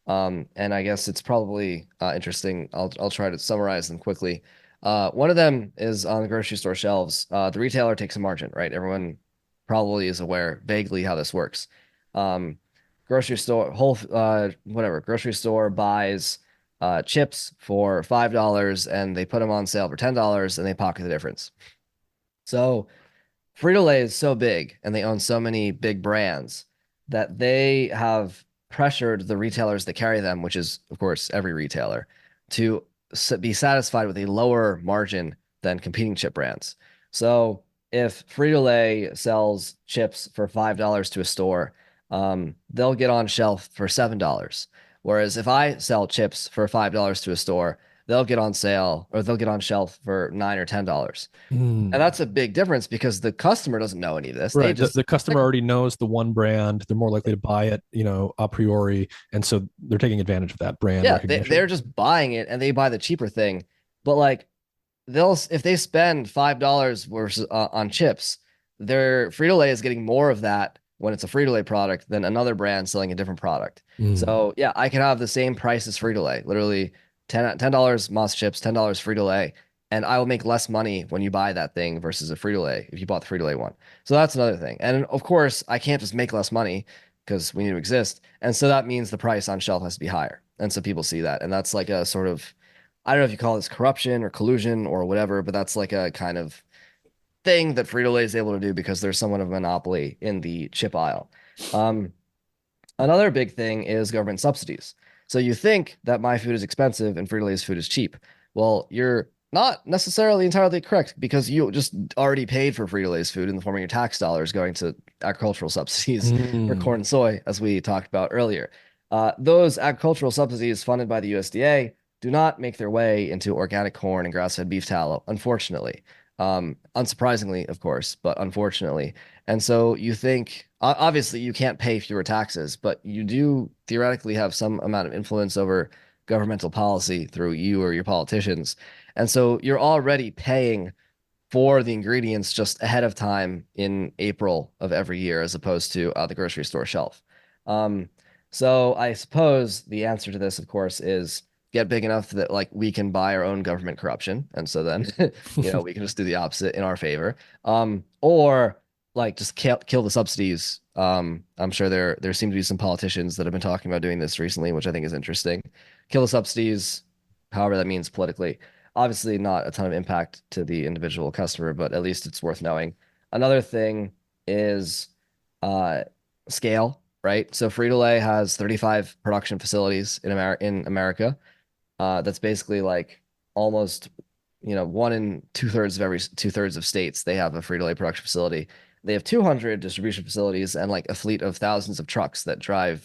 And I guess it's probably interesting. I'll try to summarize them quickly. One of them is on the grocery store shelves. The retailer takes a margin, right? Everyone probably is aware vaguely how this works. Um, grocery store, whatever, grocery store buys chips for $5 and they put them on sale for $10 and they pocket the difference. So Frito-Lay is so big and they own so many big brands that they have pressured the retailers that carry them, which is, of course, every retailer, to be satisfied with a lower margin than competing chip brands. So if Frito-Lay sells chips for $5 to a store, they'll get on shelf for $7. Whereas if I sell chips for $5 to a store, they'll get on sale or they'll get on shelf for $9 or $10. And Mm. that's a big difference because the customer doesn't know any of this. They Right. The, just the customer already knows the one brand. They're more likely to buy it, a priori. And so they're taking advantage of that brand yeah, recognition. they're just buying it and they buy the cheaper thing. But like they'll if they spend $5 versus on chips, their Frito-Lay is getting more of that when it's a Frito-Lay product than another brand selling a different product. Mm. So yeah, I can have the same price as Frito-Lay, literally $10 Moss chips, $10 Frito-Lay, and I will make less money when you buy that thing versus a Frito-Lay if you bought the Frito-Lay one. So that's another thing. And of course, I can't just make less money because we need to exist. And so that means the price on shelf has to be higher. And so people see that. And that's like a sort of I don't know if you call this corruption or collusion or whatever, but that's like a kind of thing that Frito-Lay is able to do because there's somewhat of a monopoly in the chip aisle. Um, Another big thing is government subsidies. So you think that my food is expensive and Frito-Lay's food is cheap. Well, you're not necessarily entirely correct because you just already paid for Frito-Lay's food in the form of your tax dollars going to agricultural subsidies for Mm. corn and soy, as we talked about earlier. Those agricultural subsidies funded by the USDA do not make their way into organic corn and grass-fed beef tallow, unfortunately. Unsurprisingly, of course, but unfortunately. And so you think, obviously, you can't pay fewer taxes, but you do theoretically have some amount of influence over governmental policy through you or your politicians. And so you're already paying for the ingredients just ahead of time in April of every year, as opposed to the grocery store shelf. Um, so I suppose the answer to this, of course, is get big enough that like we can buy our own government corruption, and so then we can just do the opposite in our favor. Or like just kill the subsidies. I'm sure there seem to be some politicians that have been talking about doing this recently, which I think is interesting. Kill the subsidies, however that means politically. Obviously, not a ton of impact to the individual customer, but at least it's worth knowing. Another thing is uh, scale, right? So Frito-Lay has 35 production facilities in America. That's basically like almost, one in two-thirds of every two-thirds of states, they have a Frito-Lay production facility. They have 200 distribution facilities and like a fleet of thousands of trucks that drop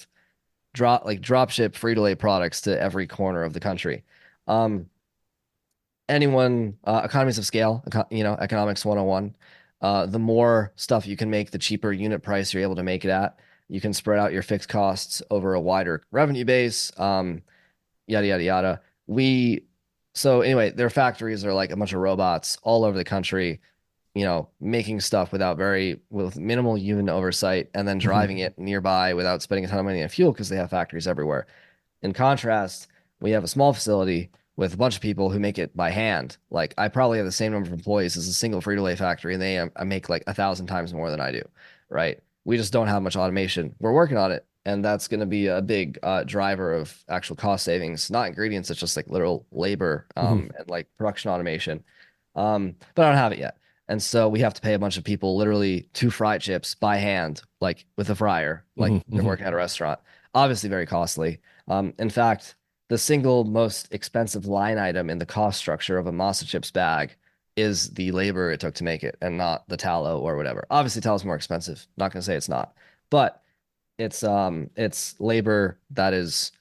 ship Frito-Lay products to every corner of the country. Um, Economies of scale, economics 101. The more stuff you can make, the cheaper unit price you're able to make it at. You can spread out your fixed costs over a wider revenue base. Yada yada yada. So anyway, their factories are like a bunch of robots all over the country, making stuff with minimal human oversight, and then driving it nearby without spending a ton of money on fuel because they have factories everywhere. In contrast, we have a small facility with a bunch of people who make it by hand. Like I probably have the same number of employees as a single Frito-Lay factory, and they make like 1,000 times more than I do, right? We just don't have much automation. We're working on it, and that's going to be a big driver of actual cost savings, not ingredients. It's just like literal labor Hmm. and like production automation. But I don't have it yet. And so we have to pay a bunch of people literally to fry chips by hand, like with a fryer, like Hmm. they're Hmm. working at a restaurant. Obviously, very costly. In fact, the single most expensive line item in the cost structure of a masa chips bag is the labor it took to make it and not the tallow or whatever. Obviously, tallow is more expensive. Not going to say it's not, but it's labor that is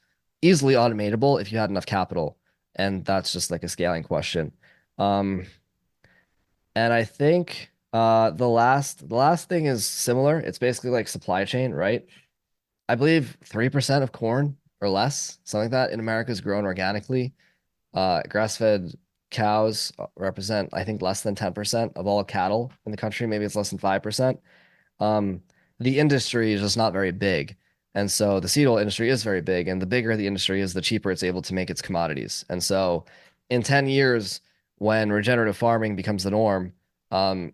easily automatable if you had enough capital, and that's just like a scaling question. Um, and I think the last thing is similar. It's basically like supply chain, right? I believe 3% of corn or less, something like that, in America is grown organically. Grass-fed cows represent, I think, less than 10% of all cattle in the country. Maybe it's less than 5%. Um, the industry is just not very big. And so the seed oil industry is very big. And the bigger the industry is, the cheaper it's able to make its commodities. And so in 10 years, when regenerative farming becomes the norm,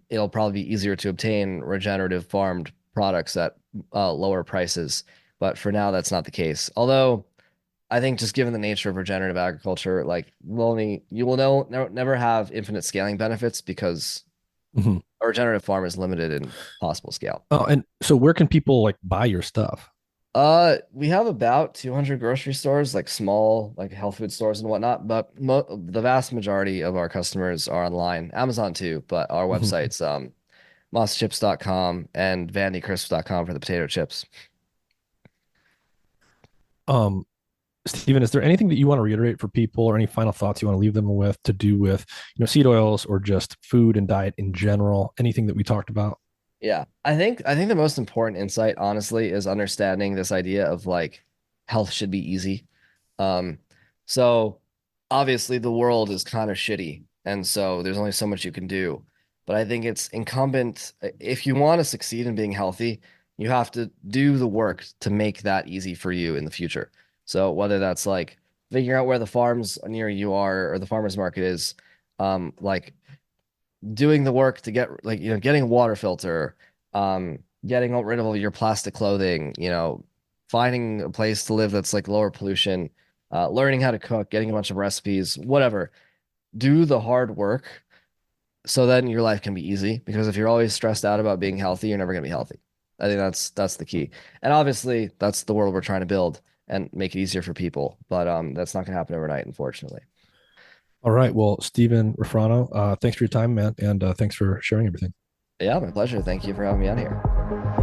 it'll probably be easier to obtain regenerative farmed products at lower prices. But for now, that's not the case. Although I think just given the nature of regenerative agriculture, like you will never have infinite scaling benefits because Hmm. a regenerative farm is limited in possible scale. Oh, and so where can people like buy your stuff? We have about 200 grocery stores, like small, like health food stores and whatnot, but mo the vast majority of our customers are online. Amazon too, but our Hmm. website's mosschips.com and vandycrisps.com for the potato chips. Um, Stephen, is there anything that you want to reiterate for people or any final thoughts you want to leave them with to do with, seed oils or just food and diet in general? Anything that we talked about? Yeah, I think the most important insight, honestly, is understanding this idea of like health should be easy. Um, so obviously the world is kind of shitty, and so there's only so much you can do. But I think it's incumbent, if you want to succeed in being healthy, you have to do the work to make that easy for you in the future. So whether that's like figuring out where the farms near you are or the farmers market is, like doing the work to get like getting a water filter, getting rid of all your plastic clothing, finding a place to live that's like lower pollution, learning how to cook, getting a bunch of recipes, whatever. Do the hard work so then your life can be easy. Because if you're always stressed out about being healthy, you're never gonna be healthy. I think that's the key. And obviously, that's the world we're trying to build and make it easier for people. But that's not gonna happen overnight, unfortunately. All right. Well, Stephen Rofrano, thanks for your time, man. And thanks for sharing everything. Yeah, my pleasure. Thank you for having me on here.